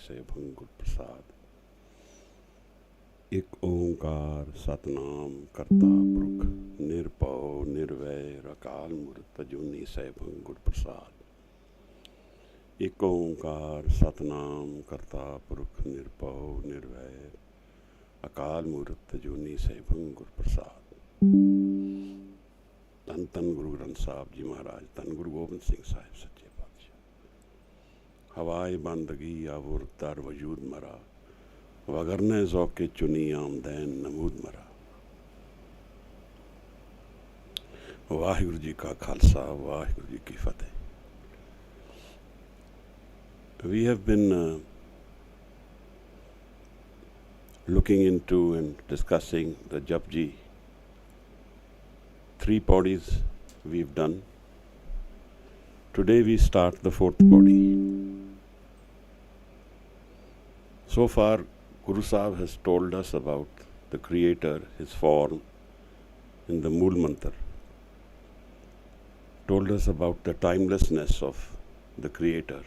से भंग गुर प्रसाद। एक ओंकार सतनाम करता पुरख निरभव निर्वैर अकाल मूर्त अजूनी से भंग गुर प्रसाद। एक ओंकार सतनाम करता पुरख निरभव निर्वैर अकाल मूर्त अजूनी से भंग गुर प्रसाद। धन धन गुरु ग्रंथ साहब जी महाराज, धन गुरु गोबिंद सिंह साहिब सच्चे पातशाह। हवाए बंदगी आवर दर वजूद मरा, वगरने ज़ौक़े चुनी आमदैन नमूद मरा। वाहिगुरु जी का खालसा, वाहिगुरु जी की फतेह। We have been looking into and discussing the JAPJI. 3 bodies we've done. Today we start the 4th body. So far, Guru Sahib has told us about the Creator, His form in the Mool Mantra. Told us about the timelessness of the Creator.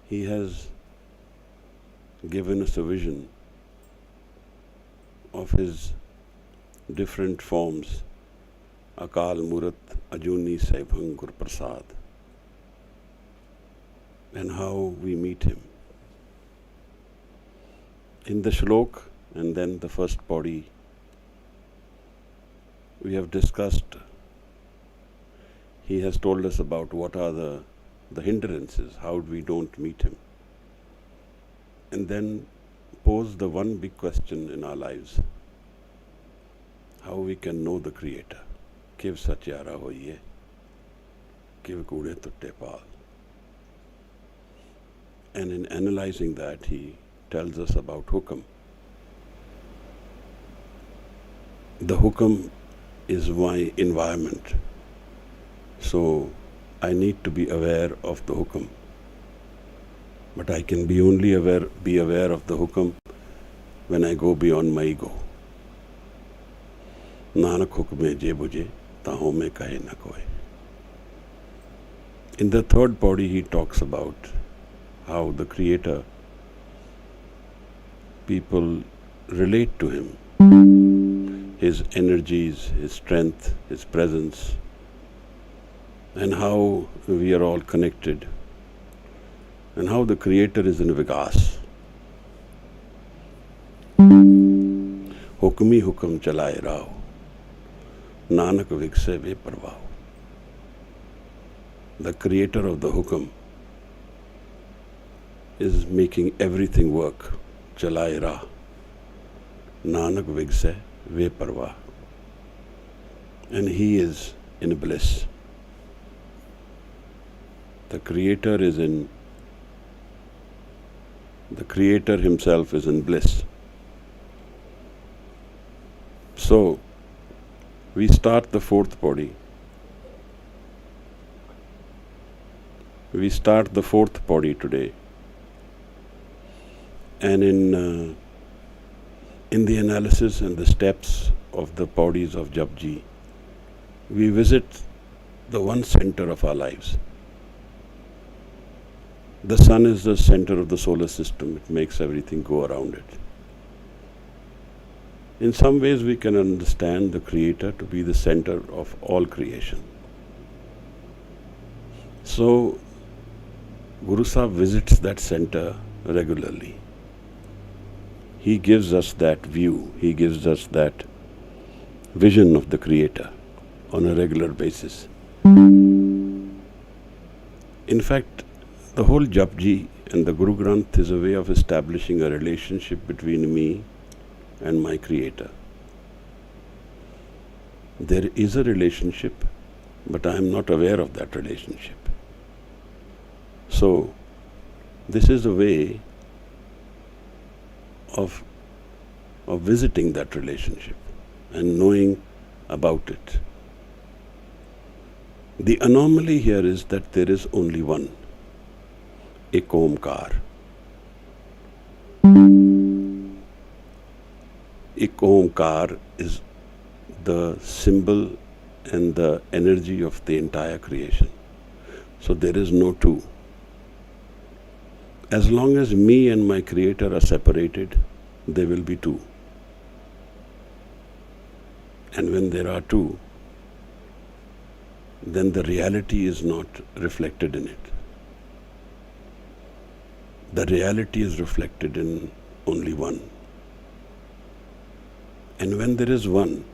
He has given us a vision of His different forms, Akal Murat, Ajuni Saibhang Gur Prasad, and how we meet Him. In the shlok and then the first body, we have discussed, he has told us about what are the hindrances, how we don't meet Him. And then pose the one big question in our lives, how we can know the Creator. Kiv satyara hoiye, kiv kude tutte paal. And in analyzing that, he tells us about hukam. The hukam is my environment. So I need to be aware of the hukam. But I can be aware of the hukam when I go beyond my ego. Nanak hukme je buje, taho mein kahe na koe. In the third body, he talks about how the Creator, people relate to Him, His energies, His strength, His presence, and how we are all connected, and how the Creator is in Vigas. Hukmi hukam chalaye rao, Nanak vigse ve parvao. The Creator of the hukam is making everything work. Chalaye ra, Nanak vigse ve parva. And He is in bliss. The Creator Himself is in bliss. So, we start the 4th body. We start the 4th body today. And in the analysis and the steps of the bodies of JAPJI, we visit the one center of our lives. The sun is the center of the solar system. It makes everything go around it. In some ways, we can understand the Creator to be the center of all creation. So, Guru Sahib visits that center regularly. He gives us that view. He gives us that vision of the Creator on a regular basis. In fact, the whole JAPJI and the Guru Granth is a way of establishing a relationship between me and my Creator. There is a relationship, but I am not aware of that relationship. So, this is a way of visiting that relationship and knowing about it. The anomaly here is that there is only one, Ek Omkar. Ek Omkar is the symbol and the energy of the entire creation. So there is no two. As long as me and my creator are separated, there will be two. And when there are two, then the reality is not reflected in it. The reality is reflected in only one. And when there is one,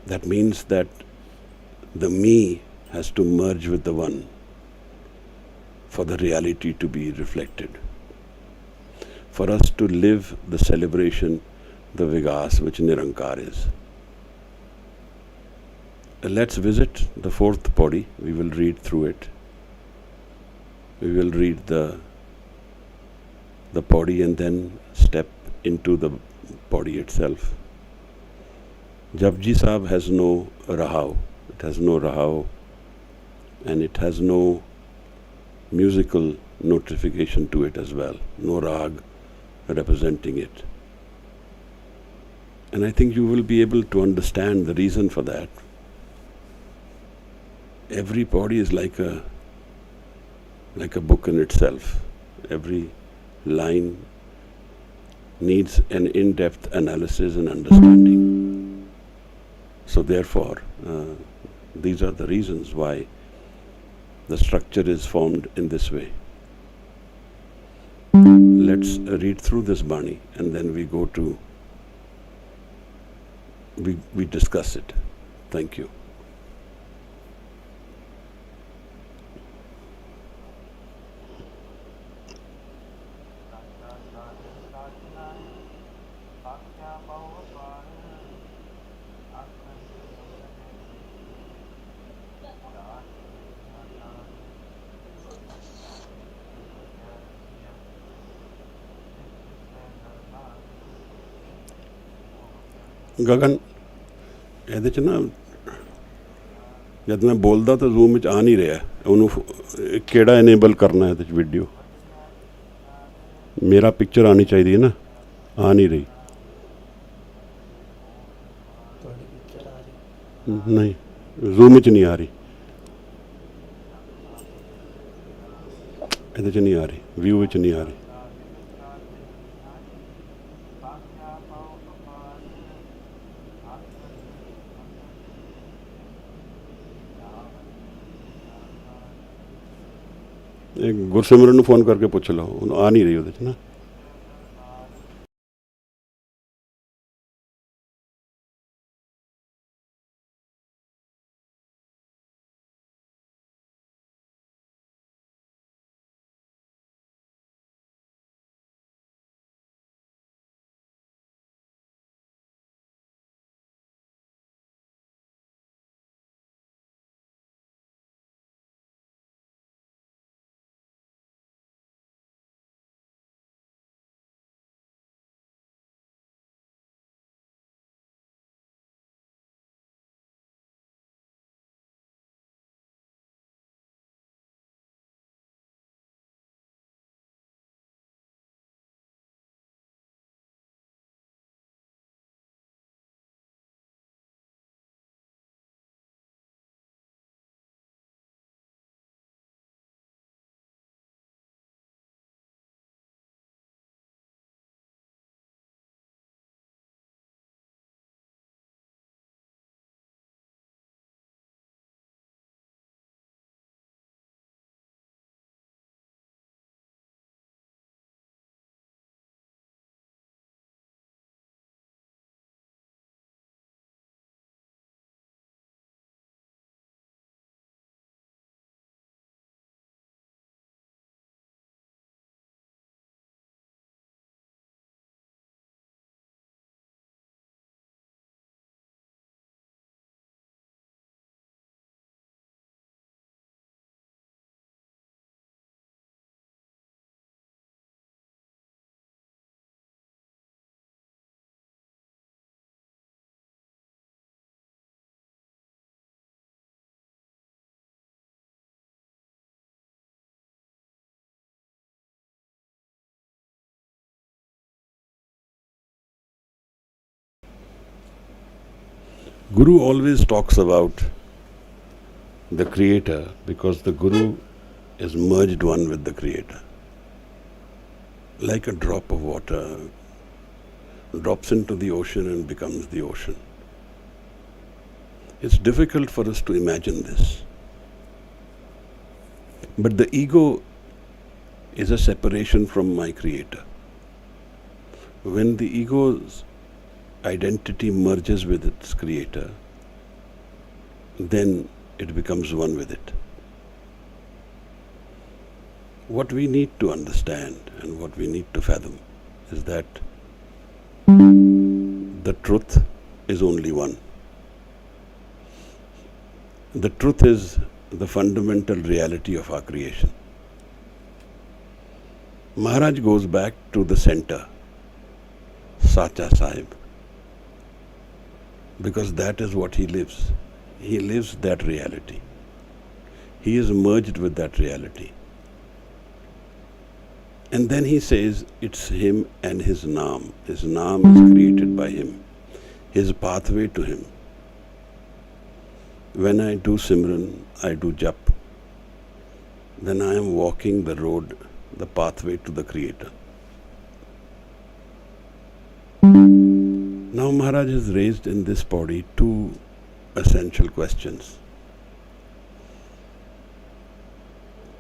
that means that the me has to merge with the one for the reality to be reflected. For us to live the celebration, the Vigas, which Nirankar is. Let's visit the fourth body. We will read through it. We will read the body and then step into the body itself. JAPJI Sahib has no rahav. It has no rahav and it has no musical notification to it as well. No rag representing it. And I think you will be able to understand the reason for that. Every body is like a book in itself. Every line needs an in-depth analysis and understanding. So therefore, these are the reasons why the structure is formed in this way. Let's read through this Bani and then we go to, we discuss it. Thank you. गगन ਇਹਦੇ ਚ ਨਾ ਜਦ ਮੈਂ ਬੋਲਦਾ ਤਾਂ zoom ਵਿੱਚ ਆ ਨਹੀਂ ਰਿਹਾ ਉਹਨੂੰ ਕਿਹੜਾ ਇਨੇਬਲ ਕਰਨਾ ਇਹਦੇ ਚ ਵੀਡੀਓ ਮੇਰਾ ਪਿਕਚਰ ਆਣੀ ਚਾਹੀਦੀ ਹੈ ਨਾ ਆ ਨਹੀਂ ਰਹੀ ਨਹੀਂ ਜ਼ੂਮ ਵਿੱਚ ਨਹੀਂ ਆ ਰਹੀ ਇਹਦੇ ਚ ਨਹੀਂ ਆ ਰਹੀ ਵਿਊ ਵਿੱਚ ਨਹੀਂ ਆ ਰਹੀ ਗੁਰਸਿਮਰਨ ਨੂੰ ਫੋਨ ਕਰਕੇ ਪੁੱਛ ਲਓ ਉਹਨੂੰ ਆ ਨਹੀਂ ਰਹੀ ਉਹਦੇ 'ਚ ਨਾ Guru always talks about the Creator because the Guru is merged one with the Creator. Like a drop of water drops into the ocean and becomes the ocean. It's difficult for us to imagine this. But the ego is a separation from my Creator. When the ego's identity merges with its Creator, then it becomes one with it. What we need to understand and what we need to fathom is that the truth is only one. The truth is the fundamental reality of our creation. Maharaj goes back to the center, JAPJI Sahib, because that is what he lives. He lives that reality. He is merged with that reality. And then he says it's him and his naam. His naam is created by him. His pathway to him. When I do Simran, I do Jap, then I am walking the road, the pathway to the Creator. Now Maharaj has raised in this body two essential questions.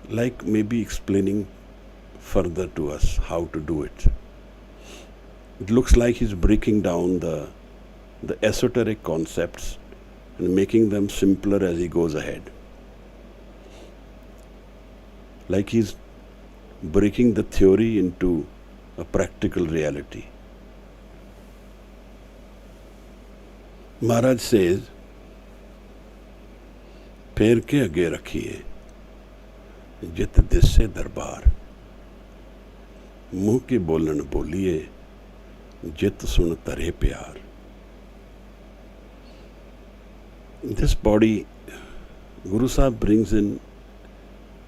Like maybe explaining further to us how to do it. It looks like he's breaking down the esoteric concepts and making them simpler as he goes ahead. Like he's breaking the theory into a practical reality. Maharaj says, पैर के आगे रखिए जित दिसे दरबार मुंह की बोलन बोलिए जित सुन तरे प्यार. This body, Guru Sahib brings in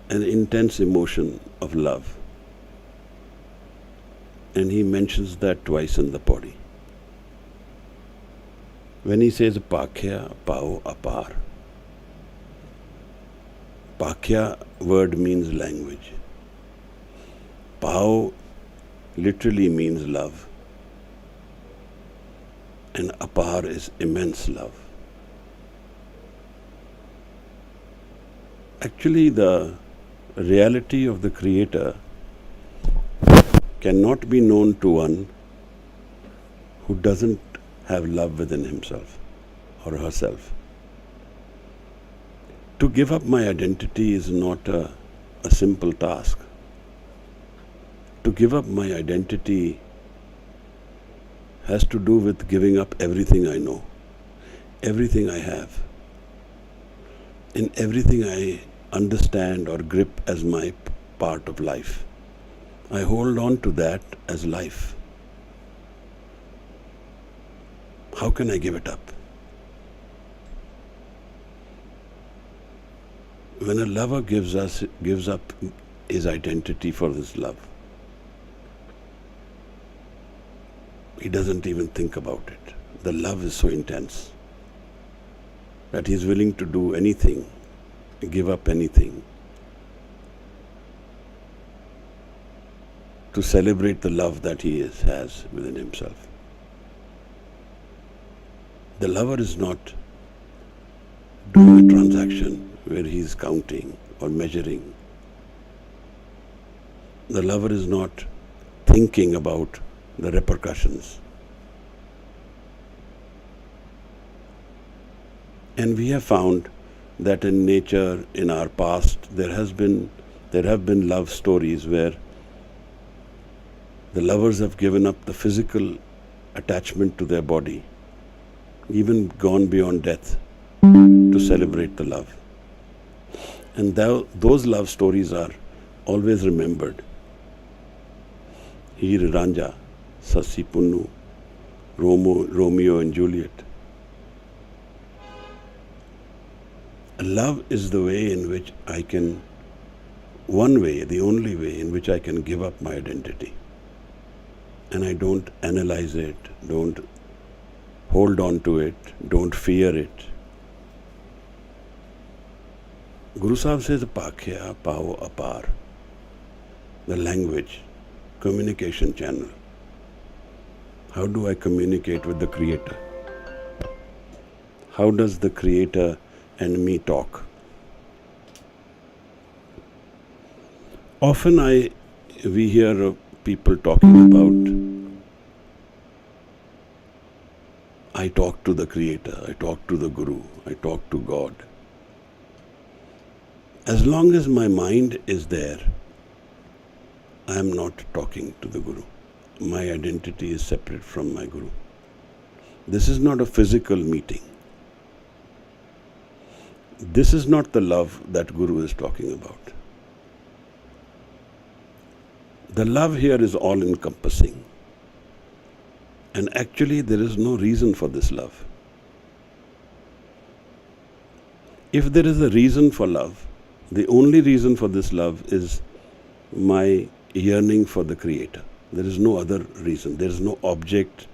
an intense emotion of love, and he mentions that twice in the body. When he says Pakhya Pao Apar, Pakhya word means language. Pao literally means love, and Apar is immense love. Actually, the reality of the Creator cannot be known to one who doesn't have love within himself or herself. To give up my identity is not a simple task. To give up my identity has to do with giving up everything I know, everything I have, and everything I understand or grip as my part of life. I hold on to that as life. How can I give it up? When a lover gives up his identity for this love, he doesn't even think about it. The love is so intense that he's willing to do anything, give up anything, to celebrate the love that he has within himself. The lover is not doing a transaction where he is counting or measuring. The lover is not thinking about the repercussions. And we have found that in nature, in our past, there have been love stories where the lovers have given up the physical attachment to their body, even gone beyond death to celebrate the love. And those love stories are always remembered. Heer Ranja, Sassi Punnu, Romeo and Juliet. Love is the way in which I can, one way, the only way in which I can give up my identity. And I don't analyze it, don't hold on to it, don't fear it. Guru Sahib says, Pakhya Pao Apar, the language, communication channel. How do I communicate with the Creator? How does the Creator and me talk? Often we hear people talking about, I talk to the Creator, I talk to the Guru, I talk to God. As long as my mind is there, I am not talking to the Guru. My identity is separate from my Guru. This is not a physical meeting. This is not the love that Guru is talking about. The love here is all-encompassing. And actually there is no reason for this love. If there is a reason for love, the only reason for this love is my yearning for the Creator. There is no other reason. There is no object,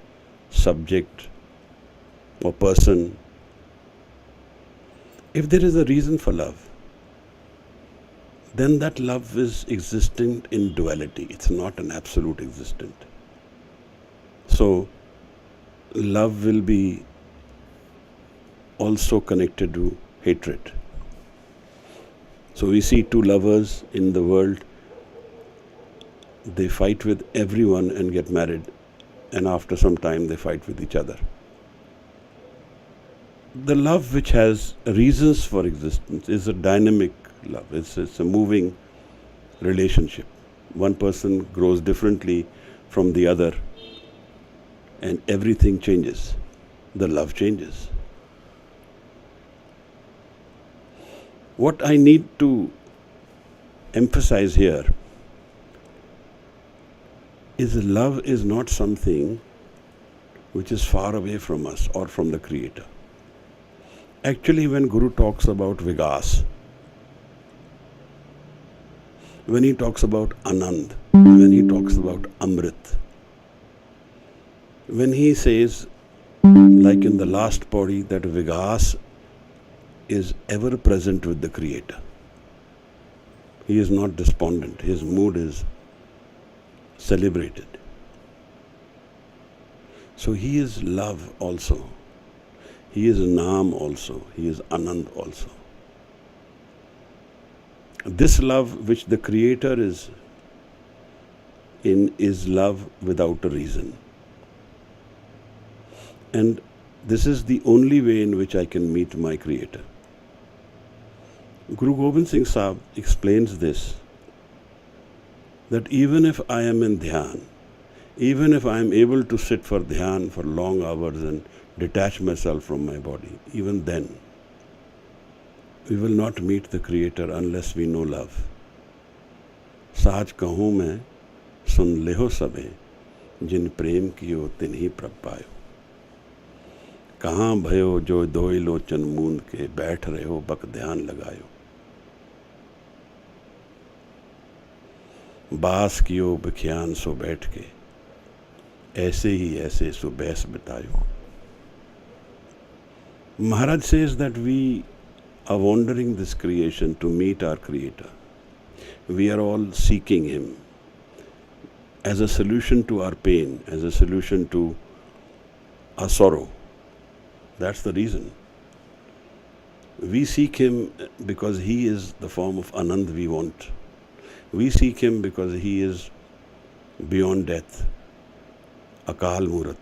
subject, or person. If there is a reason for love, then that love is existent in duality. It's not an absolute existent. So, love will be also connected to hatred. So we see two lovers in the world, they fight with everyone and get married, and after some time they fight with each other. The love which has reasons for existence is a dynamic love. It's a moving relationship. One person grows differently from the other and everything changes. The love changes. What I need to emphasize here is love is not something which is far away from us or from the Creator. Actually, when Guru talks about Vigas, when he talks about Anand, when he talks about Amrit, when he says, like in the last Pauri, that Vigas is ever present with the Creator. He is not despondent. His mood is celebrated. So he is love also. He is Naam also. He is Anand also. This love which the Creator is in is love without a reason. And this is the only way in which I can meet my Creator. Guru Gobind Singh Sahib explains this, that even if I am in dhyan, even if I am able to sit for dhyan for long hours and detach myself from my body, even then, we will not meet the Creator unless we know love. Saaj kahun main, sun leho sabe, jin prem kiyo tin hi prab payo. कहाँ भयो जो दोई लोचन मूंद के बैठ रहे हो बक ध्यान लगायो बास कियो बख्यान सो बैठ के ऐसे ही ऐसे सो बैस बितायो. Maharaj says that we are wandering this creation to meet our Creator. We are all seeking Him as a solution to our pain, as a solution to our sorrow. That's the reason. We seek Him because He is the form of Anand we want. We seek Him because He is beyond death, Akal Murat.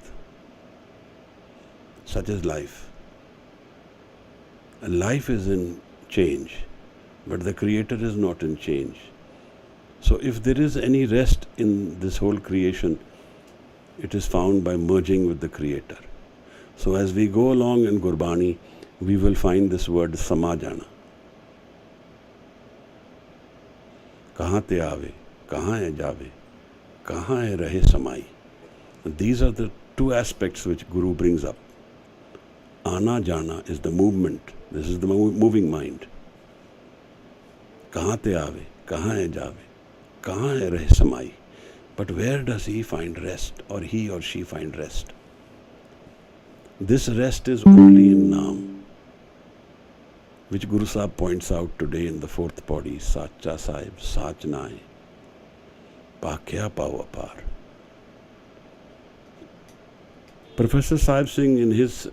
Such is life. Life is in change, but the Creator is not in change. So if there is any rest in this whole creation, it is found by merging with the Creator. So as we go along in Gurbani, we will find this word samajana. Kahan te aave, kahan hai jave, kahan hai rahe samai. These are the two aspects which Guru brings up. Ana jana is the movement. This is the moving mind. Kahan te aave, kahan hai jave, kahan hai rahe samai. But where does he find rest, or he or she find rest? This rest is only in Naam. which Guru Sahib points out today in the fourth body, Sacha Sahib, Sach Nai, Pakya Pavapar. Professor Sahib Singh in his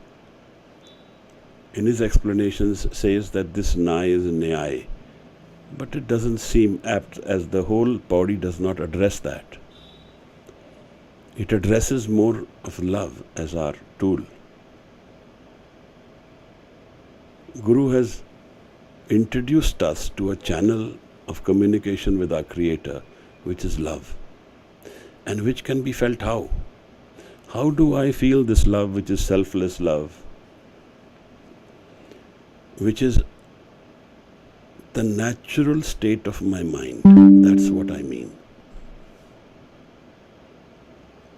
explanations says that this Nai is Nyai, but it doesn't seem apt as the whole body does not address that. It addresses more of love as our tool. Guru has introduced us to a channel of communication with our Creator, which is love, and which can be felt how? How do I feel this love, which is selfless love, which is the natural state of my mind? That's what I mean.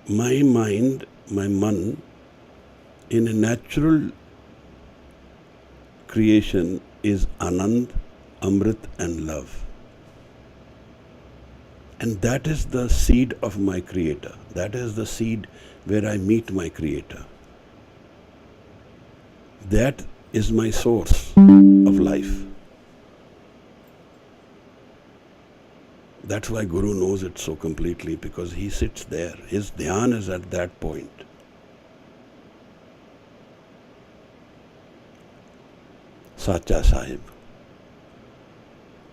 My mind, my man, in a natural creation is Anand, Amrit and love. And that is the seed of my Creator. That is the seed where I meet my Creator. That is my source of life. That's why Guru knows it so completely, because he sits there. His dhyan is at that point. Sacha Sahib.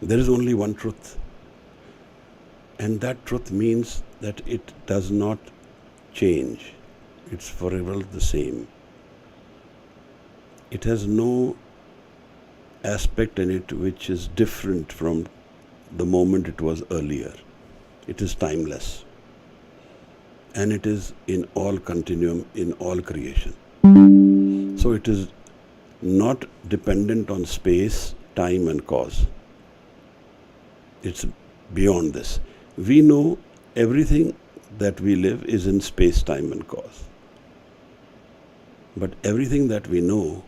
There is only one truth. And that truth means that it does not change. It's forever the same. It has no aspect in it which is different from the moment it was earlier. It is timeless. And it is in all continuum, in all creation. So it is not dependent on space, time and cause. It's beyond this. We know everything that we live is in space, time and cause. But everything that we know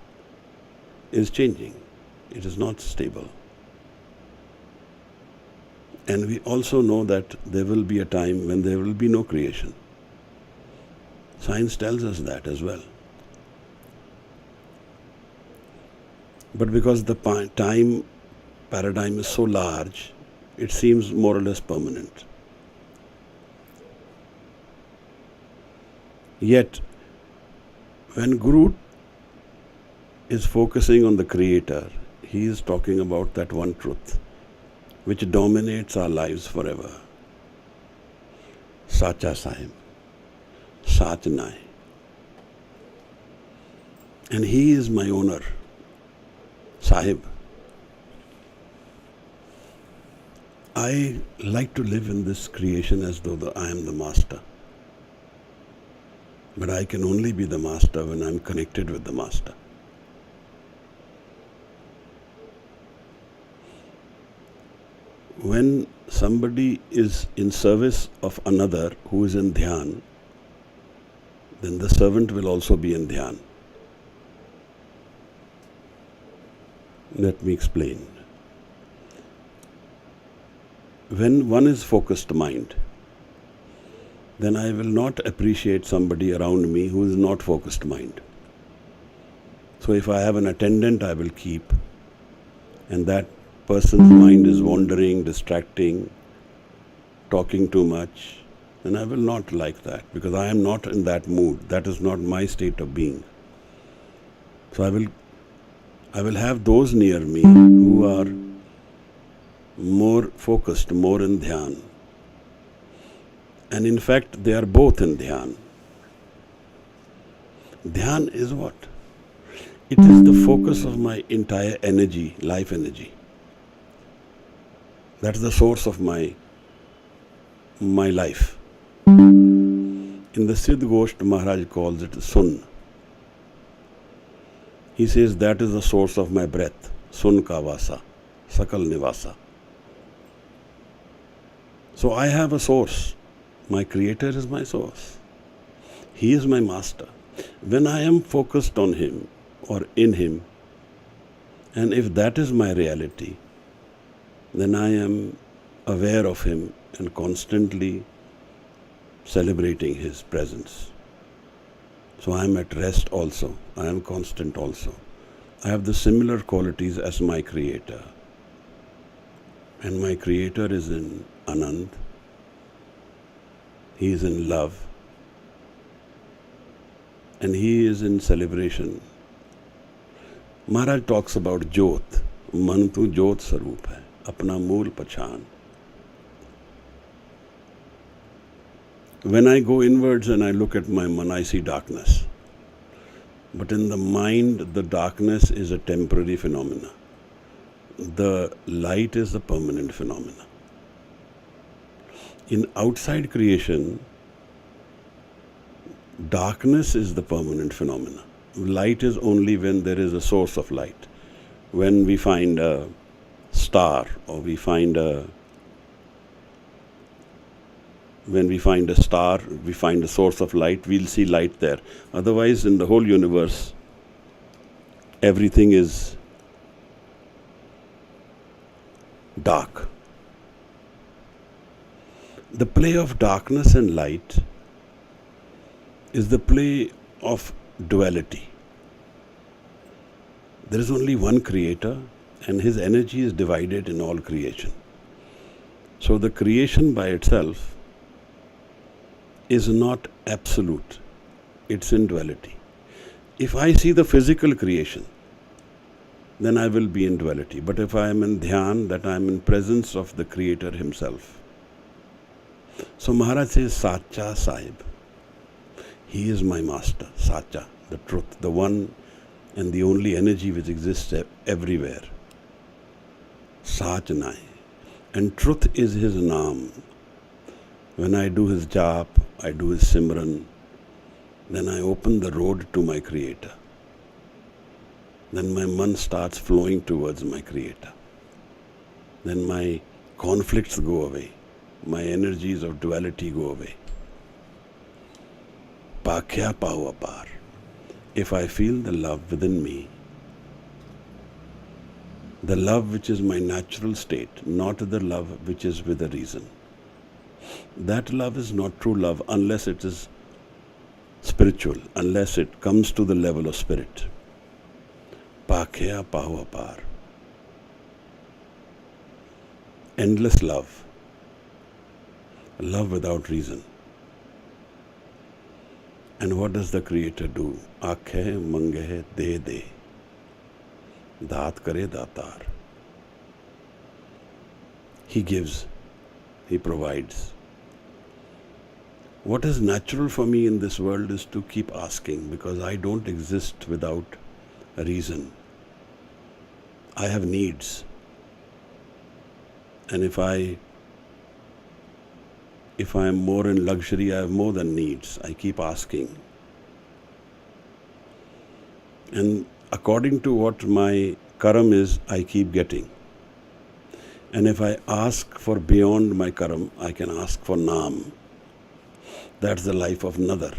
is changing. It is not stable. And we also know that there will be a time when there will be no creation. Science tells us that as well. But because the time paradigm is so large, it seems more or less permanent. Yet, when Guru is focusing on the Creator, he is talking about that one truth which dominates our lives forever. Sacha Sahib, Sach Nai. And he is my owner, Sahib. I like to live in this creation as though I am the master. But I can only be the master when I am connected with the master. When somebody is in service of another who is in dhyan, then the servant will also be in dhyan. Let me explain. When one is focused mind, then I will not appreciate somebody around me who is not focused mind. So if I have an attendant, I will keep, and that person's mind is wandering, distracting, talking too much, then I will not like that, because I am not in that mood. That is not my state of being. So I will have those near me who are more focused, more in dhyan. And in fact, they are both in dhyan. Dhyan is what? It is the focus of my entire energy, life energy. That's the source of my life. In the Siddh Gosht, Maharaj calls it Sun. He says that is the source of my breath. Sun ka vasa, sakal nivasa. So I have a source. My Creator is my source. He is my master. When I am focused on Him or in Him, and if that is my reality, then I am aware of Him and constantly celebrating His presence. So I am at rest also. I am constant also. I have the similar qualities as my Creator. And my Creator is in Anand. He is in love. And he is in celebration. Maharaj talks about Jyot. Man tu Jyot Sarup hai. Apna mool pachan. When I go inwards and I look at my man, I see darkness. But in the mind, the darkness is a temporary phenomena. The light is a permanent phenomena. In outside creation, darkness is the permanent phenomena. Light is only when there is a source of light. When we find a star or we find a source of light, we'll see light there. Otherwise, in the whole universe, everything is dark. The play of darkness and light is the play of duality. There is only one Creator and His energy is divided in all creation. So the creation by itself is not absolute. It's in duality. If I see the physical creation, then I will be in duality. But if I am in dhyan, that I am in presence of the Creator Himself. So Maharaj says, JAPJI Sahib. He is my master, Sacha, the truth, the one and the only energy which exists everywhere. Sach Nai. And truth is his naam. When I do his jap, I do his simran, then I open the road to my Creator. Then my man starts flowing towards my Creator. Then my conflicts go away. My energies of duality go away. Pakhya pao apar. If I feel the love within me, the love which is my natural state, not the love which is with a reason. That love is not true love unless it is spiritual, unless it comes to the level of spirit. Pakhya pao apar. Endless love. Love without reason. And what does the Creator do? Aakhe mange de de. Daat kare datar. He gives. He provides. What is natural for me in this world is to keep asking, because I don't exist without a reason. I have needs. And if I am more in luxury, I have more than needs. I keep asking. And according to what my karam is, I keep getting. And if I ask for beyond my karam, I can ask for naam. That's the life of Nadar.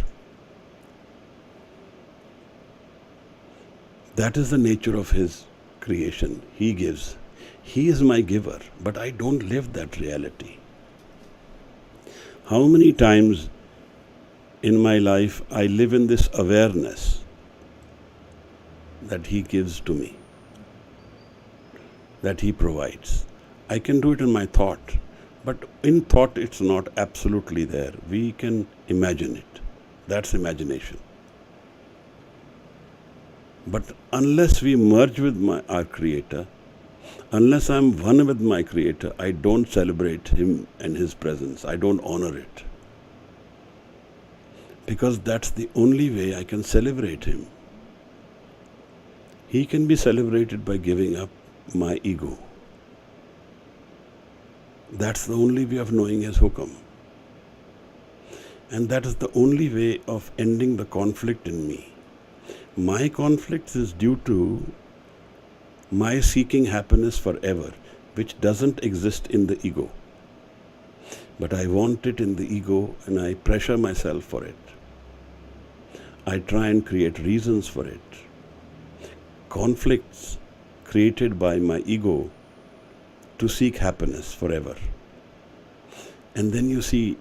That is the nature of His creation. He gives. He is my giver, but I don't live that reality. How many times in my life I live in this awareness that He gives to me, that He provides. I can do it in my thought, but in thought it's not absolutely there. We can imagine it. That's imagination. But unless we merge with our Creator, unless I'm one with my Creator, I don't celebrate Him and His presence. I don't honor it. Because that's the only way I can celebrate Him. He can be celebrated by giving up my ego. That's the only way of knowing His hukam. And that is the only way of ending the conflict in me. My conflict is due to my seeking happiness forever, which doesn't exist in the ego. But I want it in the ego and I pressure myself for it. I try and create reasons for it. Conflicts created by my ego to seek happiness forever. And then you see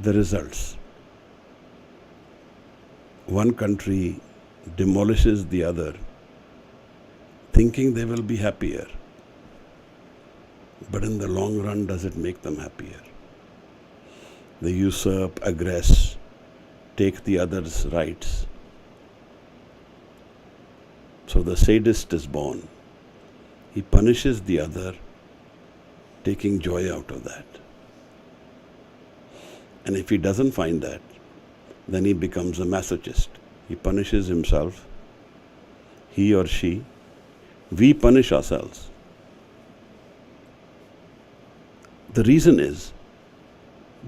the results. One country demolishes the other thinking they will be happier. But in the long run, does it make them happier? They usurp, aggress, take the other's rights. So the sadist is born. He punishes the other, taking joy out of that. And if he doesn't find that, then he becomes a masochist. He punishes himself, he or she. We punish ourselves. The reason is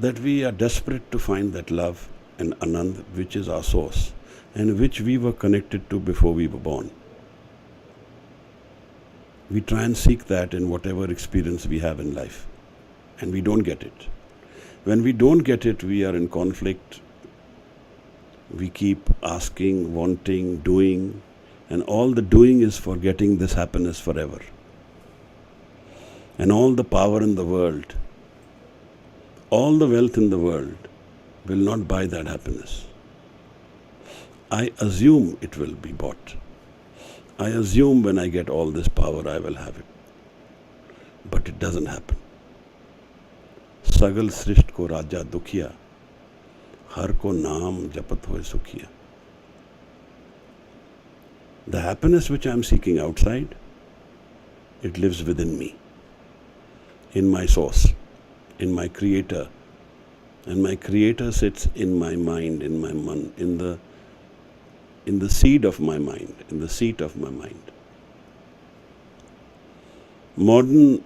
that we are desperate to find that love and Anand, which is our source and which we were connected to before we were born. We try and seek that in whatever experience we have in life, and we don't get it. When we don't get it, we are in conflict. We keep asking, wanting, doing, and all the doing is for getting this happiness forever. And all the power in the world, all the wealth in the world will not buy that happiness. I assume it will be bought. I assume when I get all this power, I will have it. But it doesn't happen. Sagal srisht ko raja dukhiya, har ko naam japat hoye sukhiya. The happiness which I am seeking outside, it lives within me, in my source, in my creator. And my creator sits in my mind, in my man, in the seed of my mind, in the seat of my mind. Modern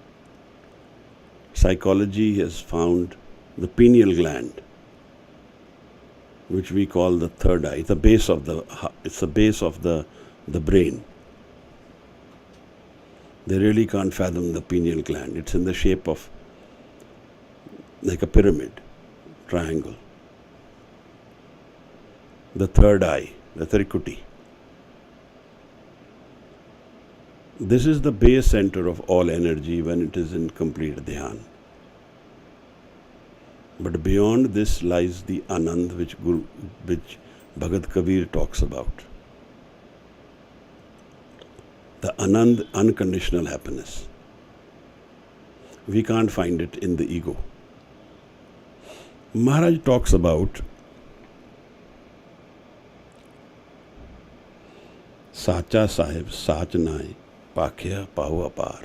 psychology has found the pineal gland, which we call the third eye. It's the base of the brain. They really can't fathom the pineal gland. It's in the shape of like a pyramid, triangle. The third eye, the Trikuti. This is the base center of all energy when it is in complete dhyan. But beyond this lies the Anand, which Bhagat Kabir talks about. The Anand, unconditional happiness. We can't find it in the ego. Maharaj talks about Sacha Sahib, Sach Nai, Pakhya Pahu Apar.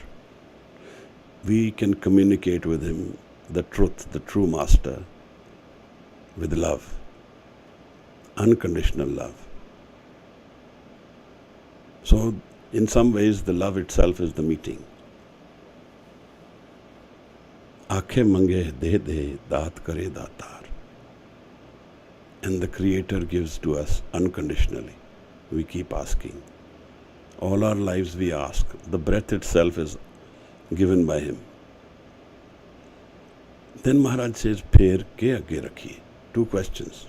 We can communicate with him the truth, the true master, with love, unconditional love. So, in some ways, the love itself is the meeting. Aakhe mange de de, daat kare daatar. And the Creator gives to us unconditionally. We keep asking. All our lives we ask. The breath itself is given by Him. Then Maharaj says, Pher ke agge rakhiye. Two questions.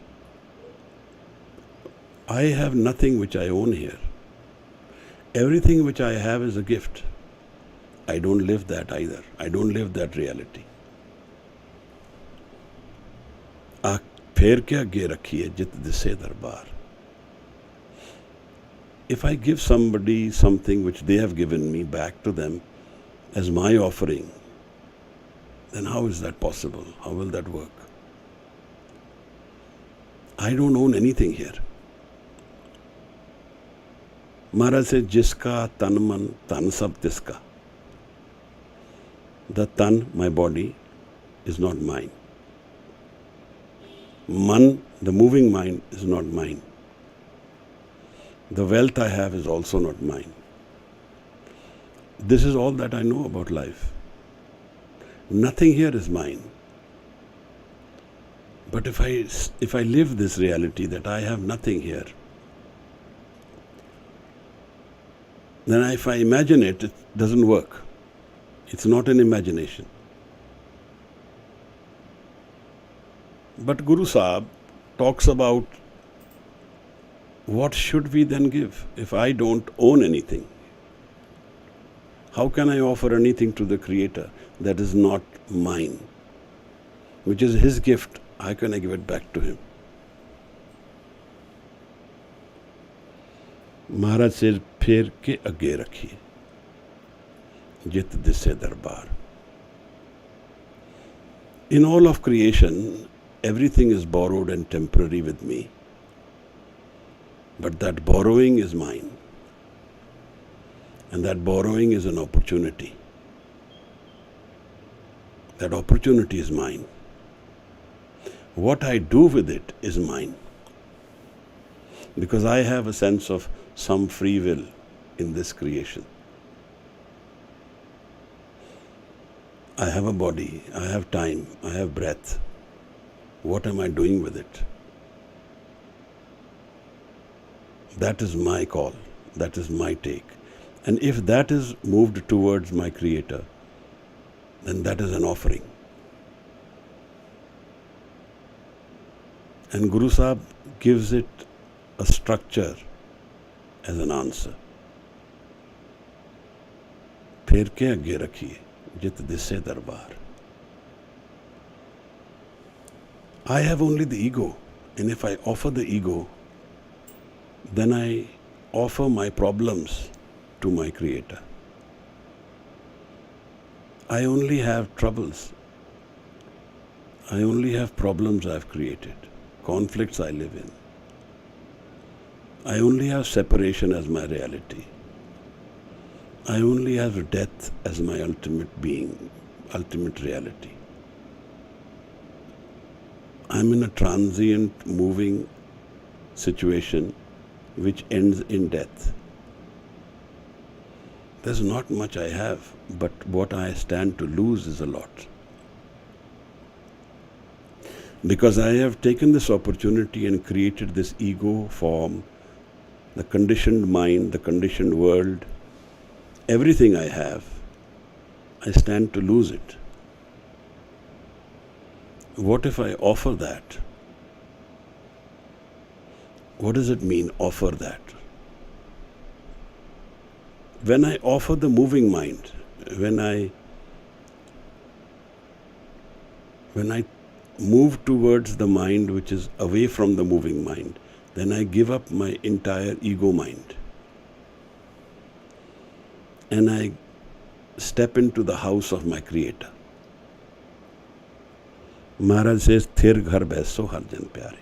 I have nothing which I own here. Everything which I have is a gift. I don't live that either. I don't live that reality. Pher ke agge rakhiye jit dise darbar. If I give somebody something which they have given me back to them as my offering, then how is that possible? How will that work? I don't own anything here. Maharaj says, Jiska tan man tan sab tiska. The tan, my body, is not mine. Man, the moving mind, is not mine. The wealth I have is also not mine. This is all that I know about life. Nothing here is mine. But if I live this reality that I have nothing here, then if I imagine it, it doesn't work. It's not an imagination. But Guru Sahib talks about what should we then give if I don't own anything? How can I offer anything to the Creator that is not mine, which is His gift? How can I give it back to Him? Maharaj says, Pher ke agge rakhiye. jit disse darbar. In all of creation, everything is borrowed and temporary with me. But that borrowing is mine. And that borrowing is an opportunity. That opportunity is mine. What I do with it is mine. Because I have a sense of some free will in this creation. I have a body, I have time, I have breath. What am I doing with it? That is my call. That is my take. And if that is moved towards my Creator, then that is an offering. And Guru Sahib gives it a structure as an answer. फिर के आगे रखिए जित दिसे दरबार. I have only the ego, and if I offer the ego, then I offer my problems to my Creator. I only have troubles. I only have problems I've created, conflicts I live in. I only have separation as my reality. I only have death as my ultimate being, ultimate reality. I'm in a transient, moving situation which ends in death. There's not much I have, but what I stand to lose is a lot. Because I have taken this opportunity and created this ego form, the conditioned mind, the conditioned world, everything I have, I stand to lose it. What if I offer that? What does it mean, offer that? When I offer the moving mind, when I move towards the mind which is away from the moving mind, then I give up my entire ego mind. And I step into the house of my Creator. Maharaj says, Thir ghar baiso har jan pyare.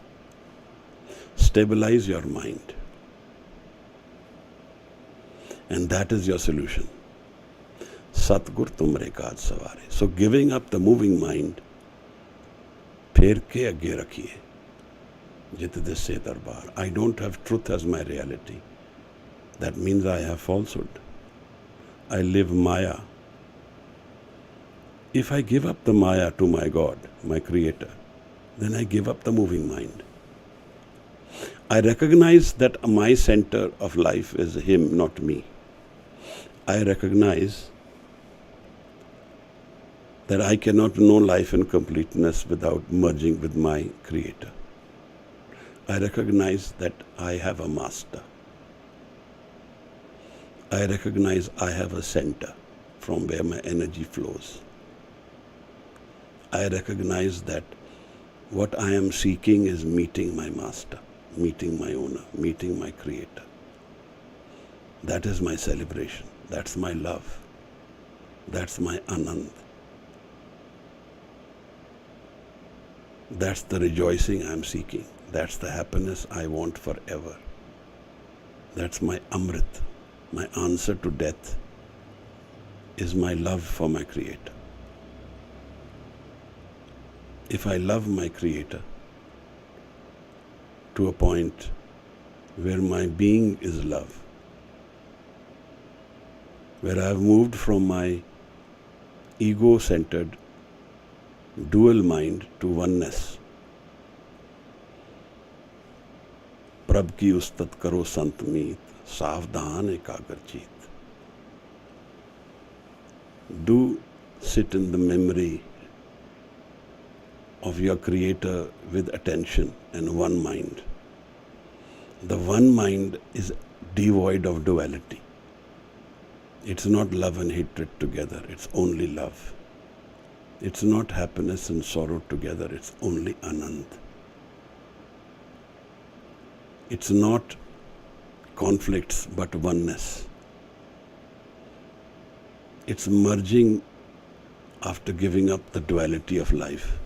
Stabilize your mind. And that is your solution. Satgur tumre kaaj savare. So giving up the moving mind, pher ke agge rakhiye. Jit disse darbar. I don't have truth as my reality. That means I have falsehood. I live Maya. If I give up the Maya to my God, my Creator, then I give up the moving mind. I recognize that my center of life is Him, not me. I recognize that I cannot know life in completeness without merging with my Creator. I recognize that I have a master. I recognize I have a center from where my energy flows. I recognize that what I am seeking is meeting my master, meeting my owner, meeting my Creator. That is my celebration. That's my love. That's my Anand. That's the rejoicing I'm seeking. That's the happiness I want forever. That's my Amrit. My answer to death is my love for my Creator. If I love my Creator to a point where my being is love, where I have moved from my ego-centered dual mind to oneness, Prab ki ustat karo sant meet, savdhan ekagar jeet. Do sit in the memory of your Creator with attention and one mind. The one mind is devoid of duality. It's not love and hatred together, it's only love. It's not happiness and sorrow together, it's only Anand. It's not conflicts but oneness. It's merging after giving up the duality of life.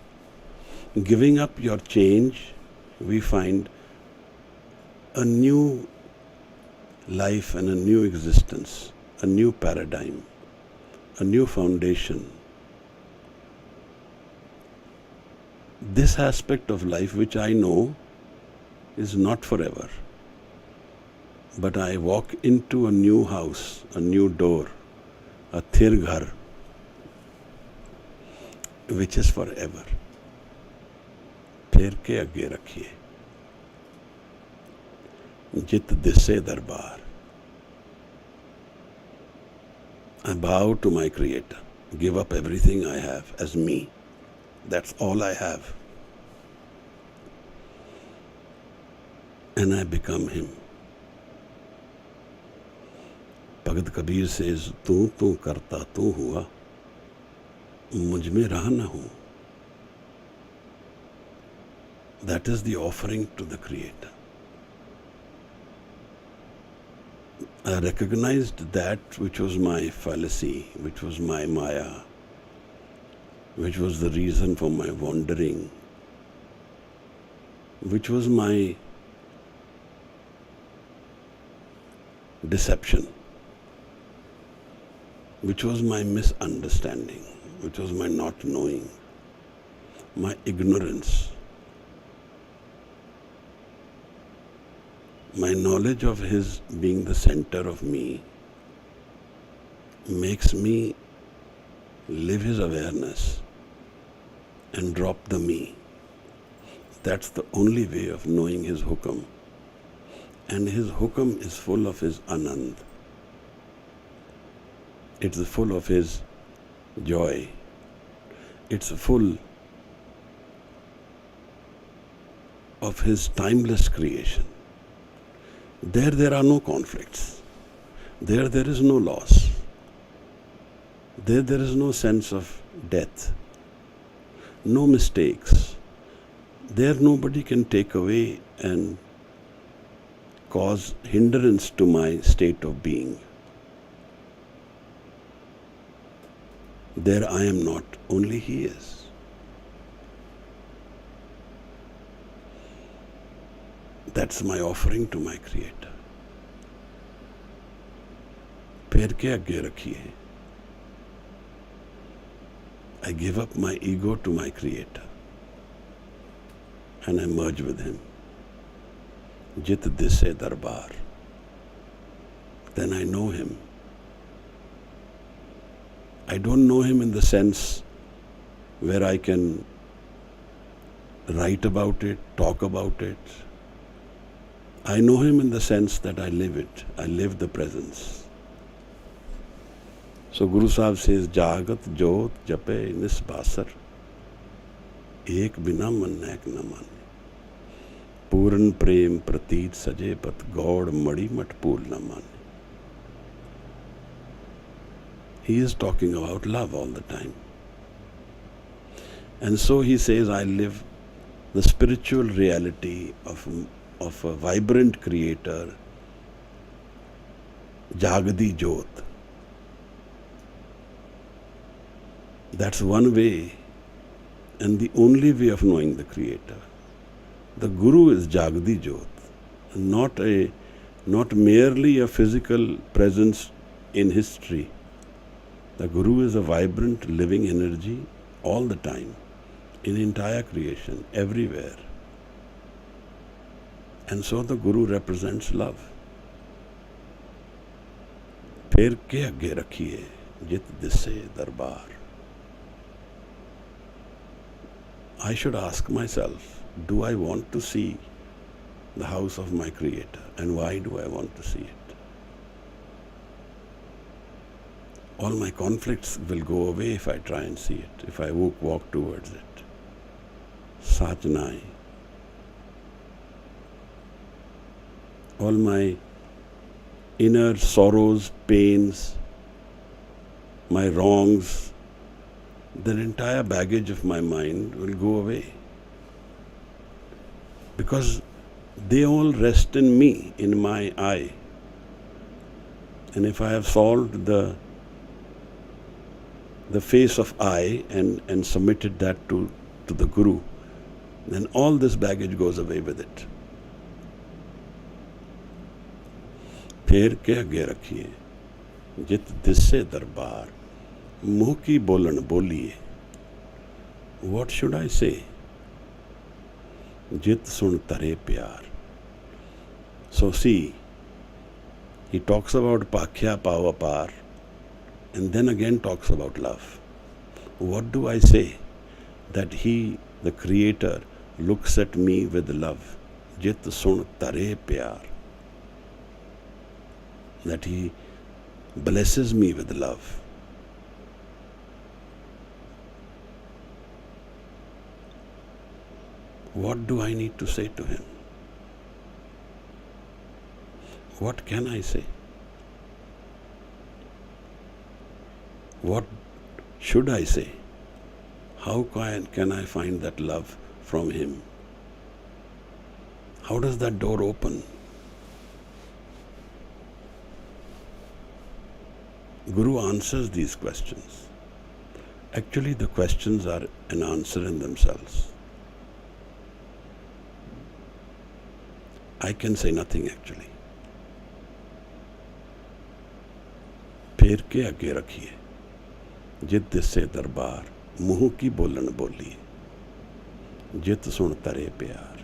Giving up your change, we find a new life and a new existence, a new paradigm, a new foundation. This aspect of life, which I know is not forever, but I walk into a new house, a new door, a thir ghar, which is forever. फेर के आगे रखिए, जित दिसे दरबार. I bow to my Creator, give up everything I have as me. That's all I have. And I become Him. Bhagat Kabir says, तू तू करता तू हुआ, मुझ में रहा न हूँ. That is the offering to the Creator. I recognized that which was my fallacy, which was my maya, which was the reason for my wandering, which was my deception, which was my misunderstanding, which was my not knowing, my ignorance. My knowledge of His being the center of me makes me live His awareness and drop the me. That's the only way of knowing His hukam. And His hukam is full of His Anand. It's full of His joy. It's full of His timeless creation. There are no conflicts. There is no loss. There is no sense of death. No mistakes. There nobody can take away and cause hindrance to my state of being. There I am not, only He is. That's my offering to my Creator. पैर के आगे रखिए. I give up my ego to my Creator and I merge with Him. Jit dise darbar. Then I know Him. I don't know Him in the sense where I can write about it, talk about it. I know Him in the sense that I live it. I live the presence. So Guru Sahib says, Jagat jot jape nisbasar, ek bina mannek na mane. Puran prem prateet saje pat gaud madi mat pool na mane. He is talking about love all the time. And so he says, I live the spiritual reality of a vibrant Creator, Jagadi Jot. That's one way and the only way of knowing the Creator. The Guru is Jagadi Jot, not merely a physical presence in history. The Guru is a vibrant living energy all the time, in entire creation, everywhere. And so the Guru represents love. Phir ke agge rakhiye, jit disse darbar. I should ask myself, do I want to see the house of my Creator? And why do I want to see it? All my conflicts will go away if I try and see it, if I walk towards it. Sajnai. All my inner sorrows, pains, my wrongs, the entire baggage of my mind will go away. Because they all rest in me, in my I. And if I have solved the the face of I and submitted that to the Guru, then all this baggage goes away with it. फेर के अगे रखिए जित दिसे दरबार मुँह की बोलन बोलिए. What should I say? Jit sun tare pyar. So see, he talks about pakhya pavapar and then again talks about love. What do I say? That he, the Creator, looks at me with love. Jit sun tare pyar. That he blesses me with love. What do I need to say to him? What can I say? What should I say? How can I find that love from him? How does that door open? Guru answers these questions. Actually, the questions are an answer in themselves. I can say nothing actually. फेर के आगे रखिए जित दिसे दरबार मुँह की बोलन बोलिए जित सुन तरे प्यार.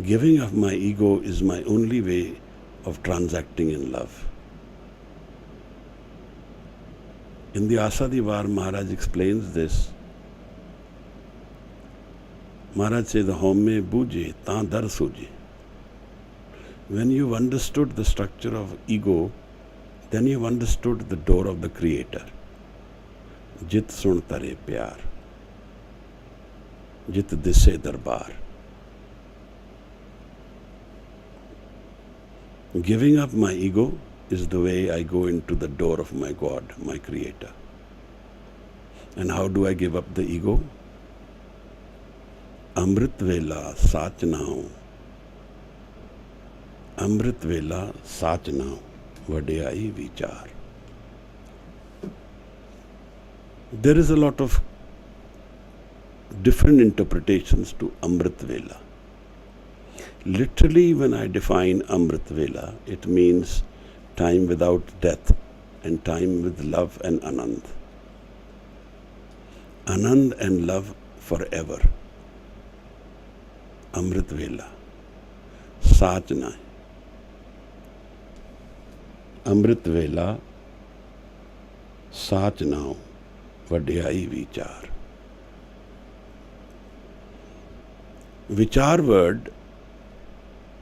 Giving of my ego is my only way of transacting in love. In the Asadi Var, Maharaj explains this. Maharaj says, Home buje, taan dar suje. When you've understood the structure of ego, then you've understood the door of the Creator. Jit sun tare pyar. Jit dise darbar. Giving up my ego is the way I go into the door of my God, my Creator. And how do I give up the ego? Amrit Vaa sach naau. Amrit Vaa sach naau. Vadiyai Vichar. There is a lot of different interpretations to Amrit Vaa. Literally, when I define Amrit Vaa, it means time without death and time with love and Anand. Anand and love forever. Amrit Vaa. Sach naau. Amrit Vaa sach naau. Vadiyai Vichar. Vichar word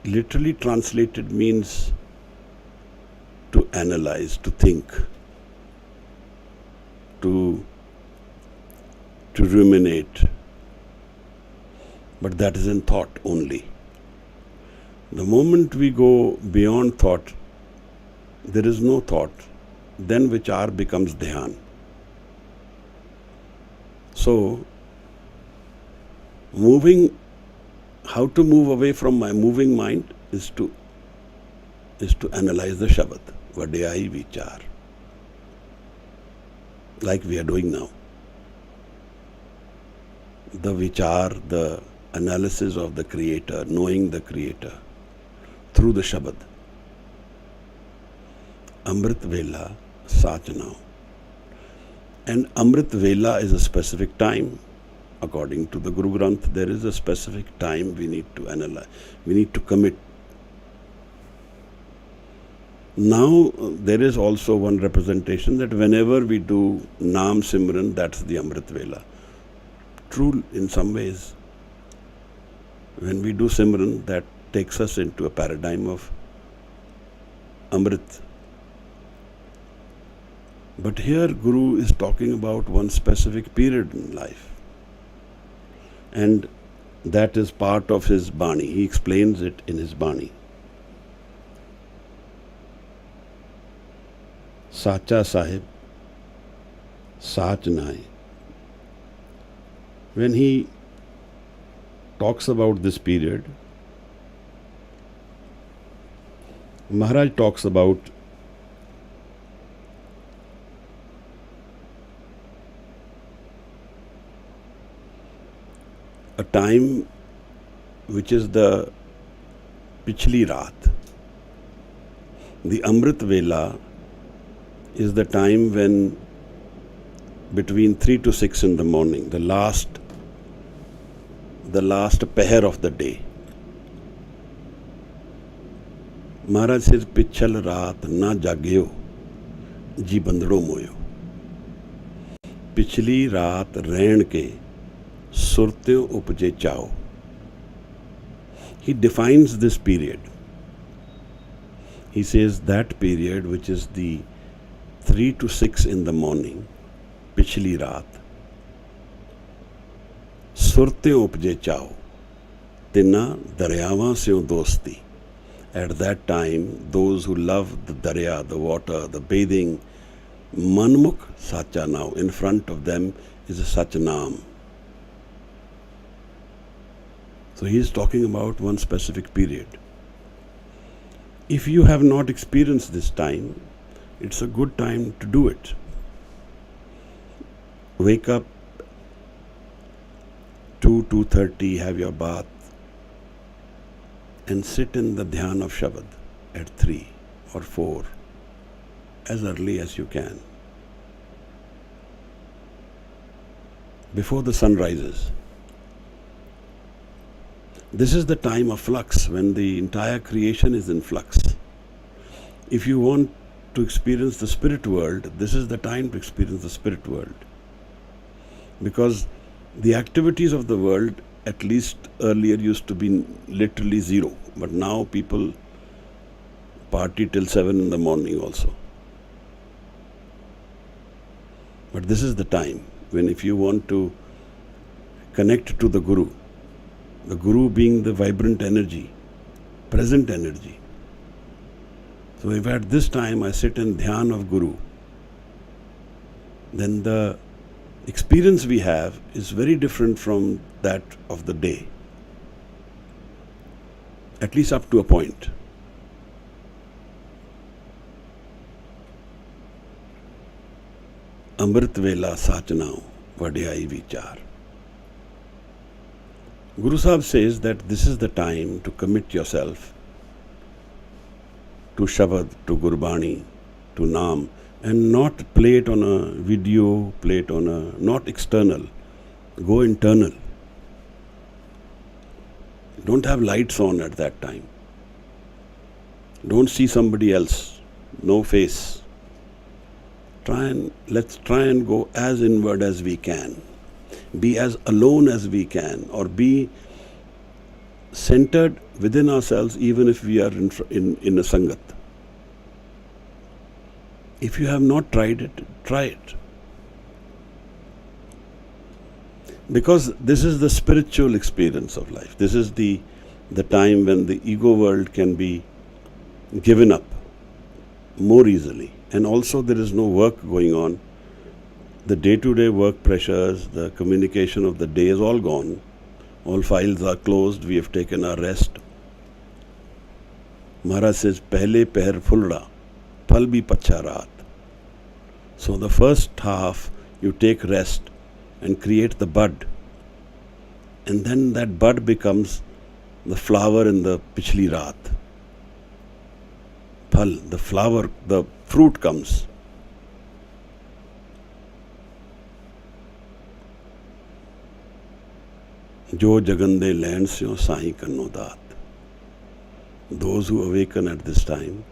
literally translated means to analyze, to think, to ruminate. But that is in thought only. The moment we go beyond thought, there is no thought, then vichar becomes dhyan. So, how to move away from my moving mind is to analyze the Shabad, Vadiyai Vichar, like we are doing now. The Vichar, the analysis of the Creator, knowing the Creator through the Shabad. Amrit Vaa sach naau. And Amrit Vaa is a specific time. According to the Guru Granth, there is a specific time we need to analyze, we need to commit. Now, there is also one representation that whenever we do Naam Simran, that's the Amrit Vaa. True in some ways. When we do Simran, that takes us into a paradigm of Amrit. But here Guru is talking about one specific period in life. And that is part of his Bani. He explains it in his Bani. Sacha Sahib, Sach Nai. When he talks about this period, Maharaj talks about a time which is the Pichli Raat. The Amrit Vela is the time when between 3 to 6 in the morning, the last peher of the day. Maharaj says, Pichal Raat na jagyo, ji bandro moyo. Pichli raat रहन के सुरत्यो उपजे चाओ. He defines this period. He says that period which is the 3 to 6 in the morning, Pichli raat, सुरत्यो उपजे चाओ, तिना daryavan seo dosti. At that time, those who love the darya, the water, the bathing, manmukh sacha now, in front of them is a sachanam. So he is talking about one specific period. If you have not experienced this time, it's a good time to do it. Wake up 2:30, have your bath, and sit in the dhyan of Shabad at 3 or 4, as early as you can, before the sun rises. This is the time of flux, when the entire creation is in flux. If you want to experience the spirit world, this is the time to experience the spirit world. Because the activities of the world, at least earlier, used to be literally zero. But now people party till 7 in the morning also. But this is the time when, if you want to connect to the Guru being the vibrant energy, present energy. So if at this time I sit in dhyan of Guru, then the experience we have is very different from that of the day, at least up to a point. Amrit Vela Sachanao Vadhyai Vichar. Guru Sahib says that this is the time to commit yourself to Shabad, to Gurbani, to Naam, and not play it on a video, play it on a, not external, go internal. Don't have lights on at that time. Don't see somebody else, no face. Let's try and go as inward as we can. Be as alone as we can, or be centered within ourselves, even if we are in a sangat. If you have not tried it, try it. Because this is the spiritual experience of life. This is the time when the ego world can be given up more easily. And also there is no work going on. The day-to-day work pressures, the communication of the day is all gone. All files are closed. We have taken our rest. Maharaj says, Pehle peher fulda, phal bhi pacha raat. So the first half you take rest and create the bud. And then that bud becomes the flower in the Pichli Raat. Phal, the flower, the fruit comes. Jo jagande land syo sahi kanno daat. Those who awaken at this time,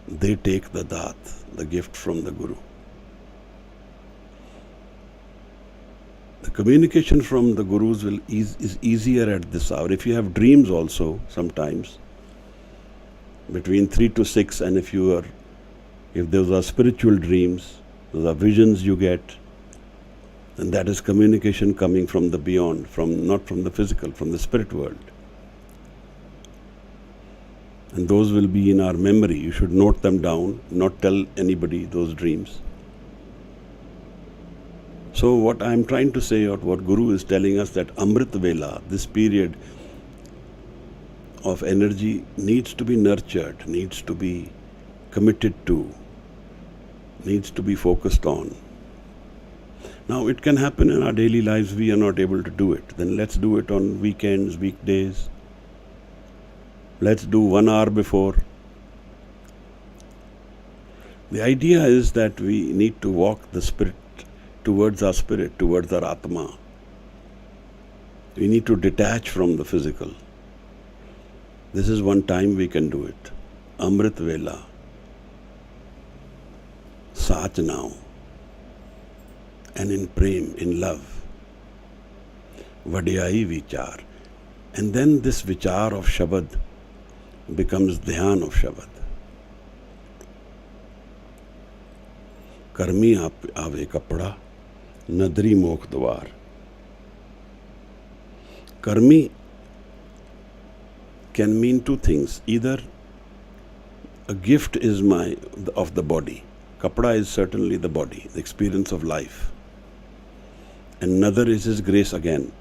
they take the daat, the gift from the Guru. The communication from the Gurus is easier at this hour. If you have dreams also, sometimes, between 3 to 6, and if those are spiritual dreams, those are visions you get, then that is communication coming from the beyond, not from the physical, from the spirit world. And those will be in our memory. You should note them down, not tell anybody those dreams. So what I am trying to say, or what Guru is telling us, that Amrit Vela, this period of energy, needs to be nurtured, needs to be committed to, needs to be focused on. Now it can happen in our daily lives, we are not able to do it. Then let's do it on weekends, weekdays. Let's do 1 hour before. The idea is that we need to walk the spirit, towards our Atma. We need to detach from the physical. This is one time we can do it. Amrit Vela. Sach now. And in prem, in love. Vadiyai Vichar. And then this Vichar of Shabad becomes Dhyan of Shabad. Karmi ave kapda, nadri mokh dwar. Karmi can mean two things. Either a gift is of the body. Kapda is certainly the body, the experience of life. And another is His grace again.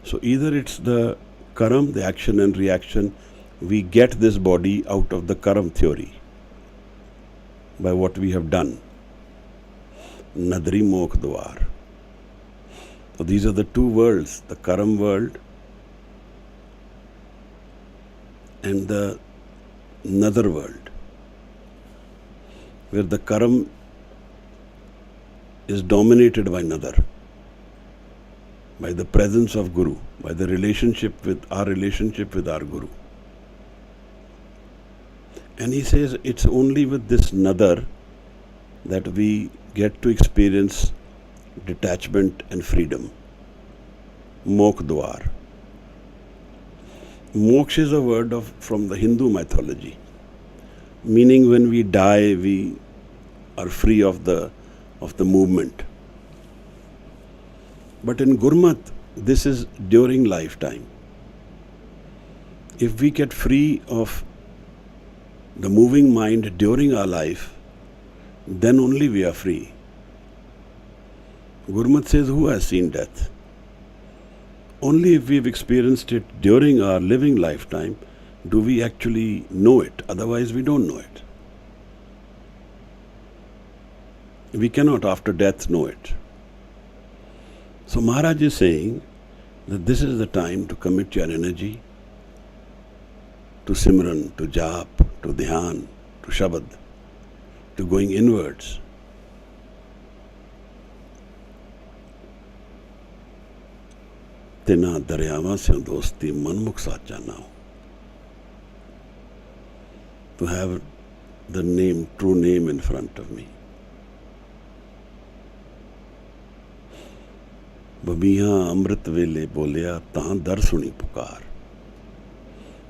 So either it's the karam, the action and reaction, we get this body out of the karam theory by what we have done. Nadri mokh dwar. So these are the two worlds, the karam world and the nether world, where the karam is dominated by nether, by the presence of Guru, by the relationship with our Guru. And he says it's only with this nether that we get to experience detachment and freedom. Mokh dwar. Moksha is a word from the Hindu mythology, meaning when we die, we are free of the movement. But in Gurmat, this is during lifetime. If we get free of the moving mind during our life, then only we are free. Gurmat says, who has seen death? Only if we've experienced it during our living lifetime do we actually know it. Otherwise, we don't know it. We cannot after death know it. So Maharaj is saying that this is the time to commit your energy to Simran, to Jap, to Dhyan, to Shabad, to going inwards. Tina daryawa se dosti manmukh sacha now. To have the name, true name in front of me. Babiya Amrit Vele bolya taan dar suni pukar.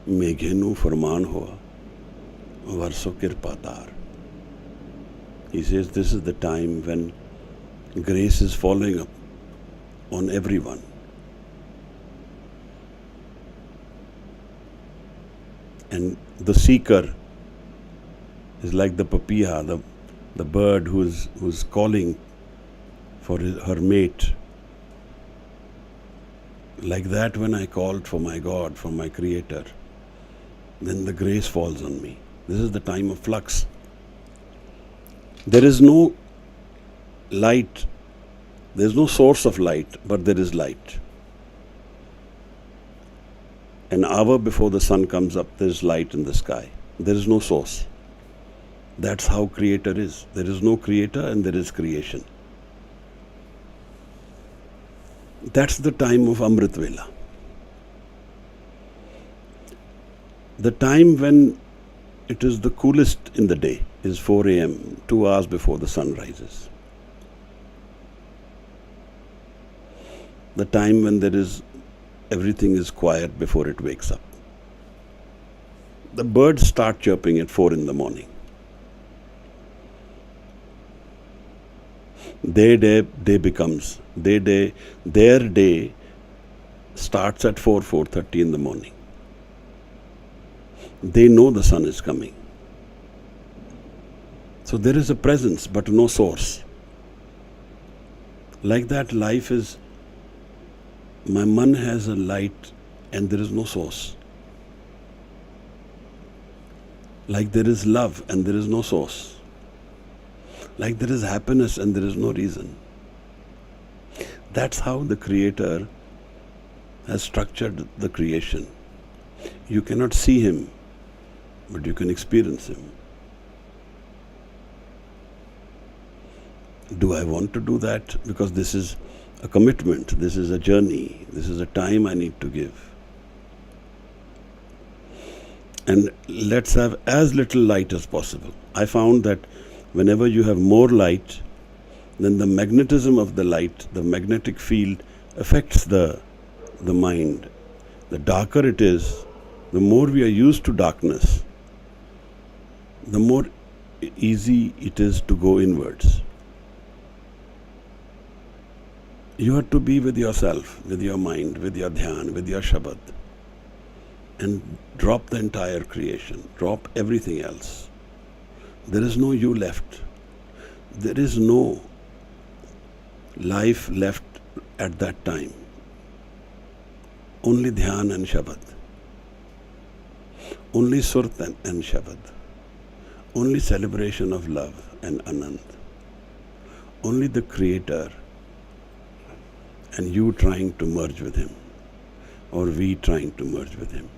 Meghe nu farman hoa, varso kirpadar. He says this is the time when grace is falling up on everyone. And the seeker is like the papiya, the bird who's calling for her mate. Like that, when I called for my God, for my Creator, then the grace falls on me. This is the time of flux. There is no light, there is no source of light, but there is light. An hour before the sun comes up, there is light in the sky. There is no source. That's how Creator is. There is no Creator and there is creation. That's the time of Amrit Vela. The time when it is the coolest in the day is 4 a.m., 2 hours before the sun rises. The time when everything is quiet before it wakes up. The birds start chirping at 4 in the morning. Their day starts at 4:30 in the morning. They know the sun is coming. So there is a presence but no source. Like that, life is, my man has a light and there is no source. Like there is love and there is no source. Like there is happiness and there is no reason. That's how the Creator has structured the creation. You cannot see Him, but you can experience Him. Do I want to do that? Because this is a commitment, this is a journey, this is a time I need to give. And let's have as little light as possible. I found that whenever you have more light, then the magnetism of the light, the magnetic field affects the mind. The darker it is, the more we are used to darkness, the more easy it is to go inwards. You have to be with yourself, with your mind, with your dhyan, with your Shabad, and drop the entire creation, drop everything else. There is no you left. There is no life left at that time. Only dhyan and Shabad. Only Surat and Shabad. Only celebration of love and Anand. Only the Creator and you trying to merge with Him, or we trying to merge with Him.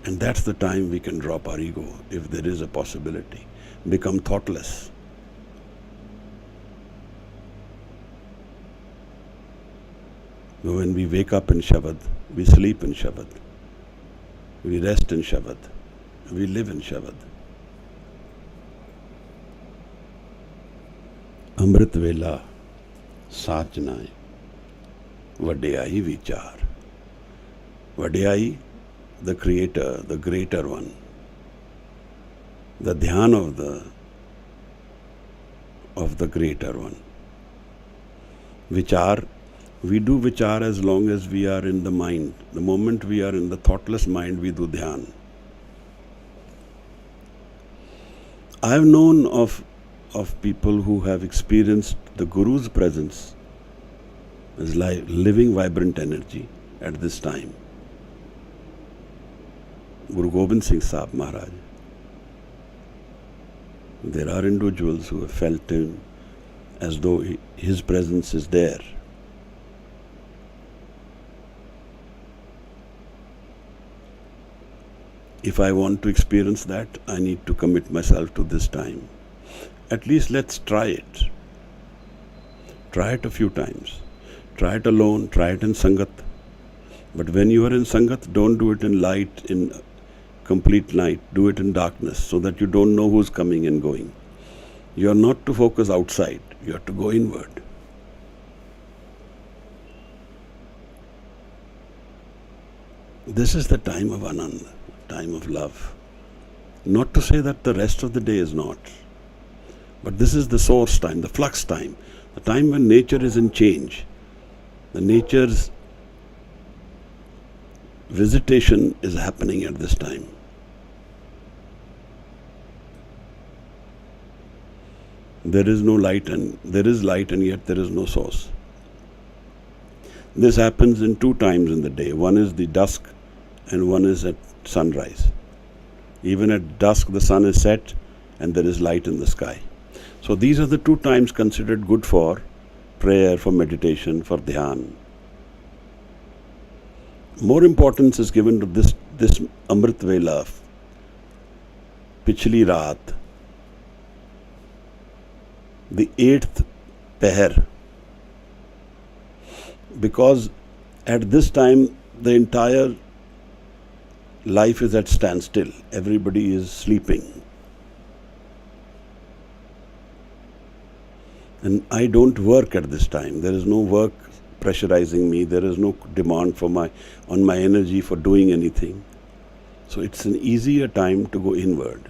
And that's the time we can drop our ego, if there is a possibility. Become thoughtless. When we wake up in Shabad, we sleep in Shabad, we rest in Shabad, we live in Shabad. Amrit Vaa Sachnae Vadiyai Vichar. Vadiyai, the Creator, the Greater One, the dhyan of the Greater One. Vichar, we do vichar as long as we are in the mind. The moment we are in the thoughtless mind, we do dhyan. I have known of people who have experienced the Guru's presence as living vibrant energy at this time. Guru Gobind Singh Sahib Maharaj. There are individuals who have felt him as though his presence is there. If I want to experience that, I need to commit myself to this time. At least let's try it. Try it a few times. Try it alone, try it in Sangat. But when you are in Sangat, don't do it in light, in complete night. Do it in darkness, so that you don't know who's coming and going. You are not to focus outside. You have to go inward. This is the time of Anand, time of love. Not to say that the rest of the day is not. But this is the source time, the flux time, the time when nature is in change. The nature's visitation is happening at this time. There is no light, and there is light, and yet there is no source. This happens in two times in the day. One is the dusk and one is at sunrise. Even at dusk the sun is set and there is light in the sky. So these are the two times considered good for prayer, for meditation, for dhyan. More importance is given to this Amrit Vaa, Pichli Raat, the 8th Pahar, because at this time the entire life is at standstill. Everybody is sleeping. And I don't work at this time. There is no work pressurizing me. There is no demand on my energy for doing anything. So it's an easier time to go inward.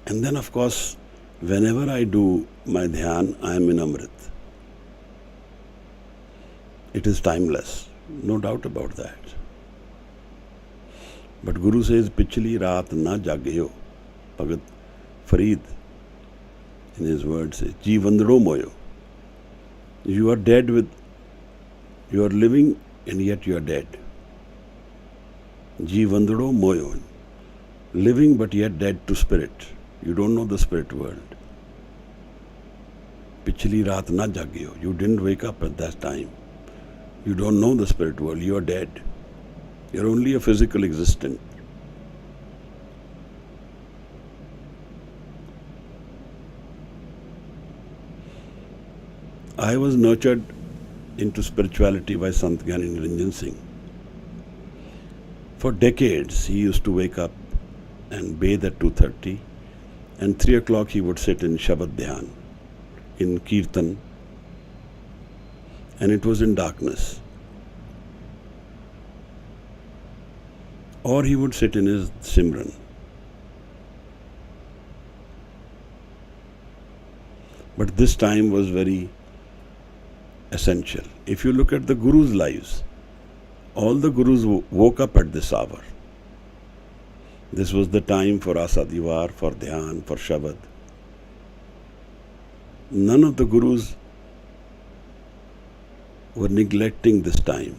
And then of course, whenever I do my dhyan, I am in Amrit. It is timeless, no doubt about that. But Guru says, Pichli Raat na jagyo. Bhagat Farid, in his words, says, Jeevandro moyo. You are dead you are living and yet you are dead. Jeevandro moyo. Living but yet dead to spirit. You don't know the spirit world. Pichli raat na jage ho. You didn't wake up at that time. You don't know the spirit world. You are dead. You're only a physical existence. I was nurtured into spirituality by Sant Gyani Niranjan Singh. For decades, he used to wake up and bathe at 2:30, and 3 o'clock he would sit in Shabad Dhyan, in Kirtan, and it was in darkness. Or he would sit in his Simran. But this time was very essential. If you look at the Guru's lives, all the Gurus woke up at this hour. This was the time for Asadivar, for Dhyan, for Shabad. None of the Gurus were neglecting this time.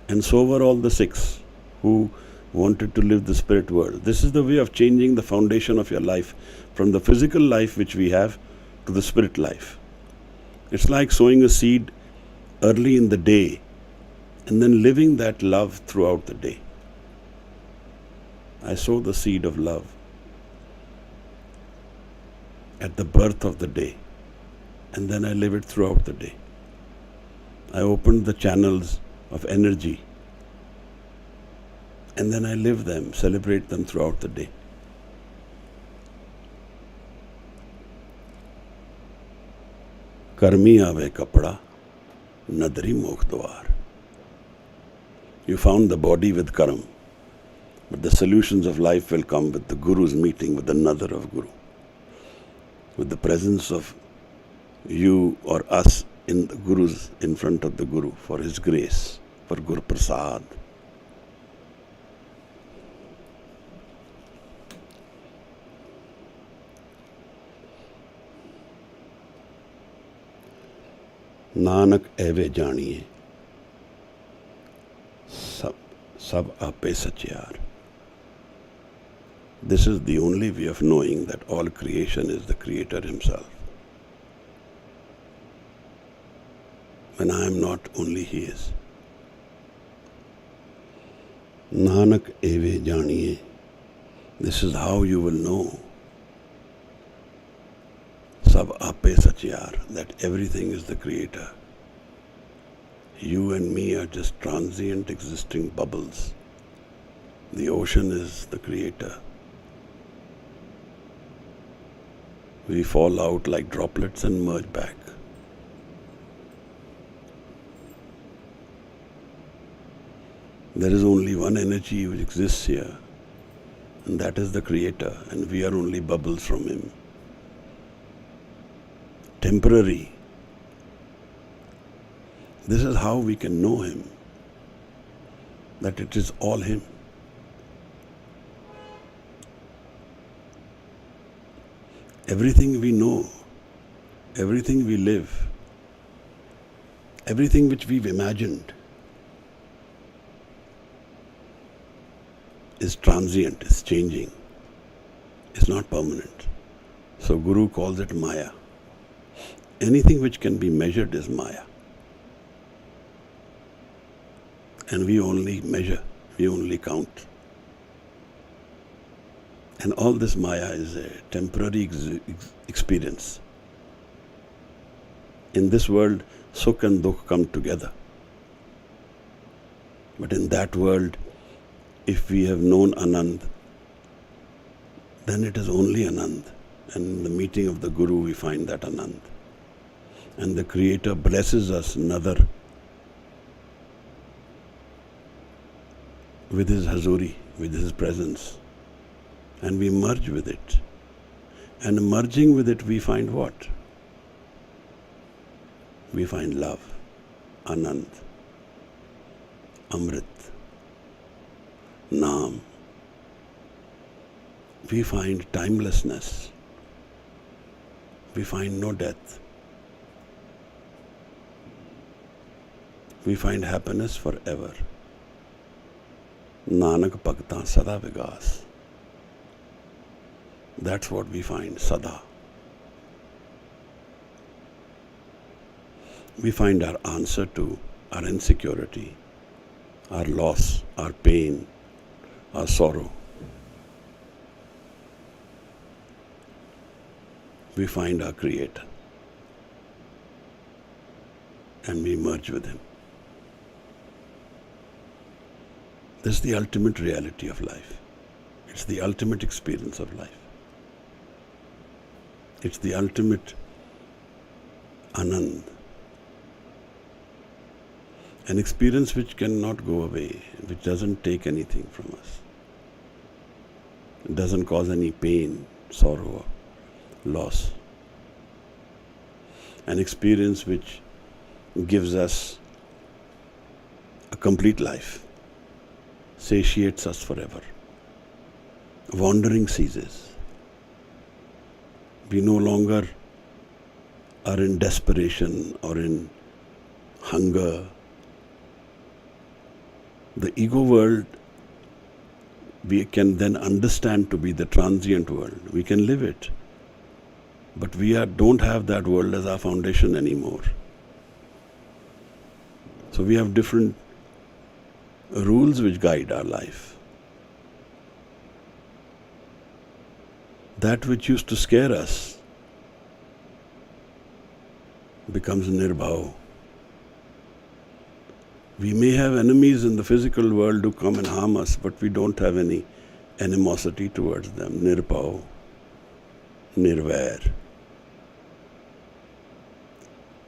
And so were all the Sikhs who wanted to live the spirit world. This is the way of changing the foundation of your life from the physical life which we have to the spirit life. It's like sowing a seed early in the day and then living that love throughout the day. I sow the seed of love at the birth of the day, and then I live it throughout the day. I opened the channels of energy, and then I live them, celebrate them throughout the day. Karmi aave kapda, nadri mokh dwar. You found the body with karam, but the solutions of life will come with the Guru's meeting with another of Guru, with the presence of you or us in the Guru's, in front of the Guru for his grace, for Guru Prasad. Nanak eve janiye, sab ape sachiar. This is the only way of knowing that all creation is the Creator himself. When I am not, only he is. Nanak eve janiye. This is how you will know. Sab ape sachiar, that everything is the Creator. You and me are just transient existing bubbles. The ocean is the Creator. We fall out like droplets and merge back. There is only one energy which exists here, and that is the Creator, and we are only bubbles from him. Temporary. This is how we can know him, that it is all him. Everything we know, everything we live, everything which we've imagined is transient, is changing, is not permanent. So Guru calls it Maya. Anything which can be measured is Maya. And we only measure, we only count. And all this Maya is a temporary experience. In this world, Sukh and Dukh come together. But in that world, if we have known Anand, then it is only Anand. And in the meeting of the Guru, we find that Anand. And the Creator blesses us another with his Hazuri, with his presence. And we merge with it. And merging with it, we find what? We find love, Anand, Amrit, Naam. We find timelessness. We find no death. We find happiness forever. Nanak Bhagtan Sada Vigas. That's what we find, sada. We find our answer to our insecurity, our loss, our pain, our sorrow. We find our Creator and we merge with Him. This is the ultimate reality of life. It's the ultimate experience of life. It's the ultimate Anand. An experience which cannot go away, which doesn't take anything from us. It doesn't cause any pain, sorrow, or loss. An experience which gives us a complete life, satiates us forever. Wandering ceases. We no longer are in desperation or in hunger. The ego world we can then understand to be the transient world. We can live it. But we don't have that world as our foundation anymore. So we have different rules which guide our life. That which used to scare us becomes nirbhav. We may have enemies in the physical world who come and harm us, but we don't have any animosity towards them. Nirbhav, nirvair.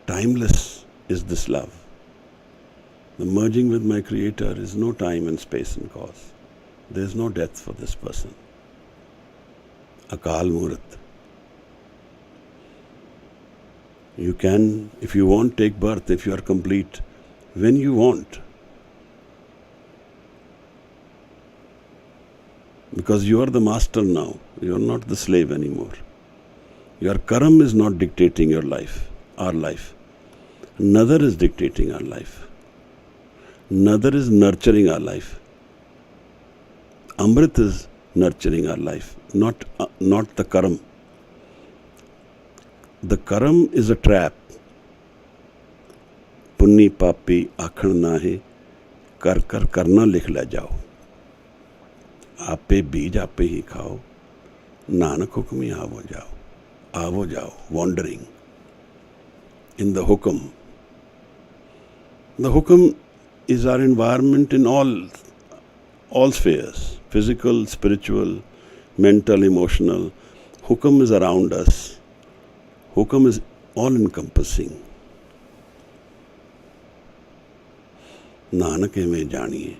Timeless is this love. The merging with my Creator is no time and space and cause. There is no death for this person. Akal Murat. You can, if you want, take birth, if you are complete, when you want. Because you are the master now. You are not the slave anymore. Your karam is not dictating your life, our life. Another is dictating our life. Another is nurturing our life. Amrit is nurturing our life, not the karam. The karam is a trap. Punni पापी आखण नाहे कर कर करना लिख ले जाओ आपे बीज आपे ही खाओ नानक हुक्मी आवो जाओ wandering in the hukum. The hukum is our environment in all spheres, physical, spiritual, mental, emotional. Hukum is around us. Hukum is all encompassing. Nanak mein janiye.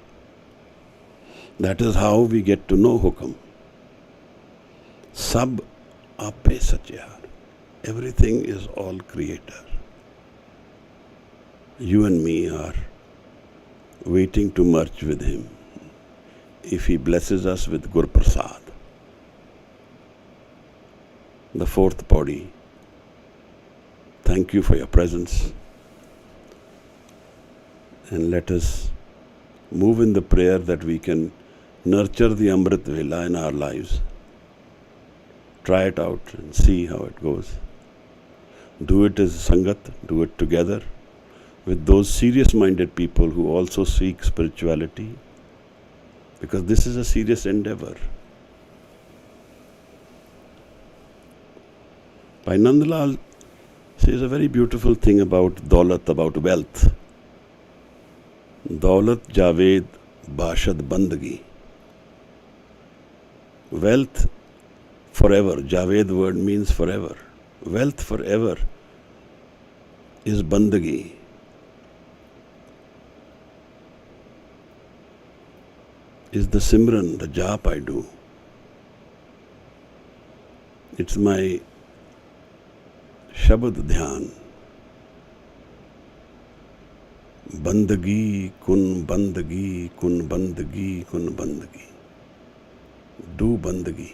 That is how we get to know Hukam. Sab ape satyar. Everything is all Creator. You and me are waiting to merge with Him if He blesses us with Gur Prasad. The fourth body. Thank you for your presence. And let us move in the prayer that we can nurture the Amrit Vela in our lives. Try it out and see how it goes. Do it as Sangat, do it together with those serious-minded people who also seek spirituality, because this is a serious endeavor. Bhai Nandlal says a very beautiful thing about Daulat, about wealth. Daulat Javed Bashad Bandagi. Wealth forever. Javed word means forever. Wealth forever is Bandagi. Is the Simran, the jap I do. It's my Shabad Dhyan. Bandagi, kun bandagi, kun bandagi, kun bandagi. Do bandagi.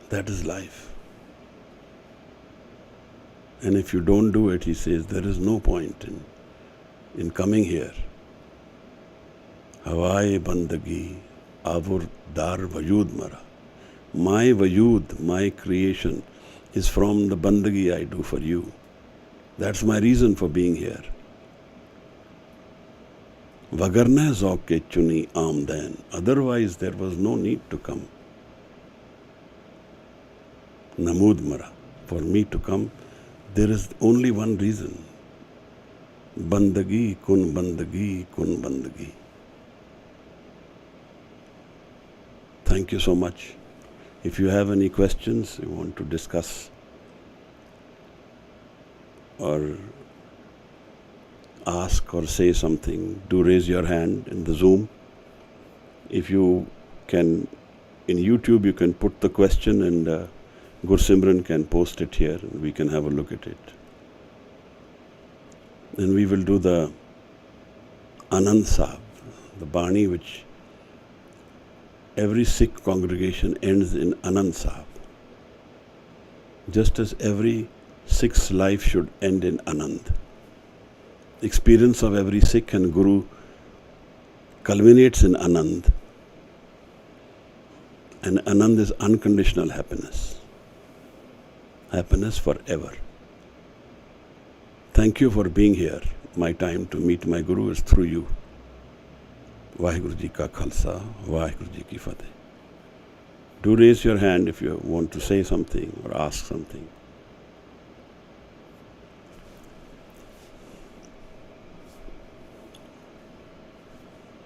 That is life. And if you don't do it, he says, there is no point in coming here. Hawaye bandagi, avur dar vajud mara. My vajood, my creation is from the bandagi I do for you. That's my reason for being here. Vagarna zauq ke chuni amdan. Otherwise there was no need to come. Namud mara. For me to come, there is only one reason. Bandagi, kun bandagi, kun bandagi. Thank you so much. If you have any questions you want to discuss or ask or say something, do raise your hand in the Zoom. If you can, in YouTube you can put the question and Gursimran can post it here and we can have a look at it. Then we will do the Anand Sahib, the bani which every Sikh congregation ends in Anand Sahib. Just as every Sikh's life should end in Anand. Experience of every Sikh and Guru culminates in Anand. And Anand is unconditional happiness. Happiness forever. Thank you for being here. My time to meet my Guru is through you. Vaheguru Ji ka Khalsa, Vaheguru Ji ki Fateh. Do raise your hand if you want to say something or ask something.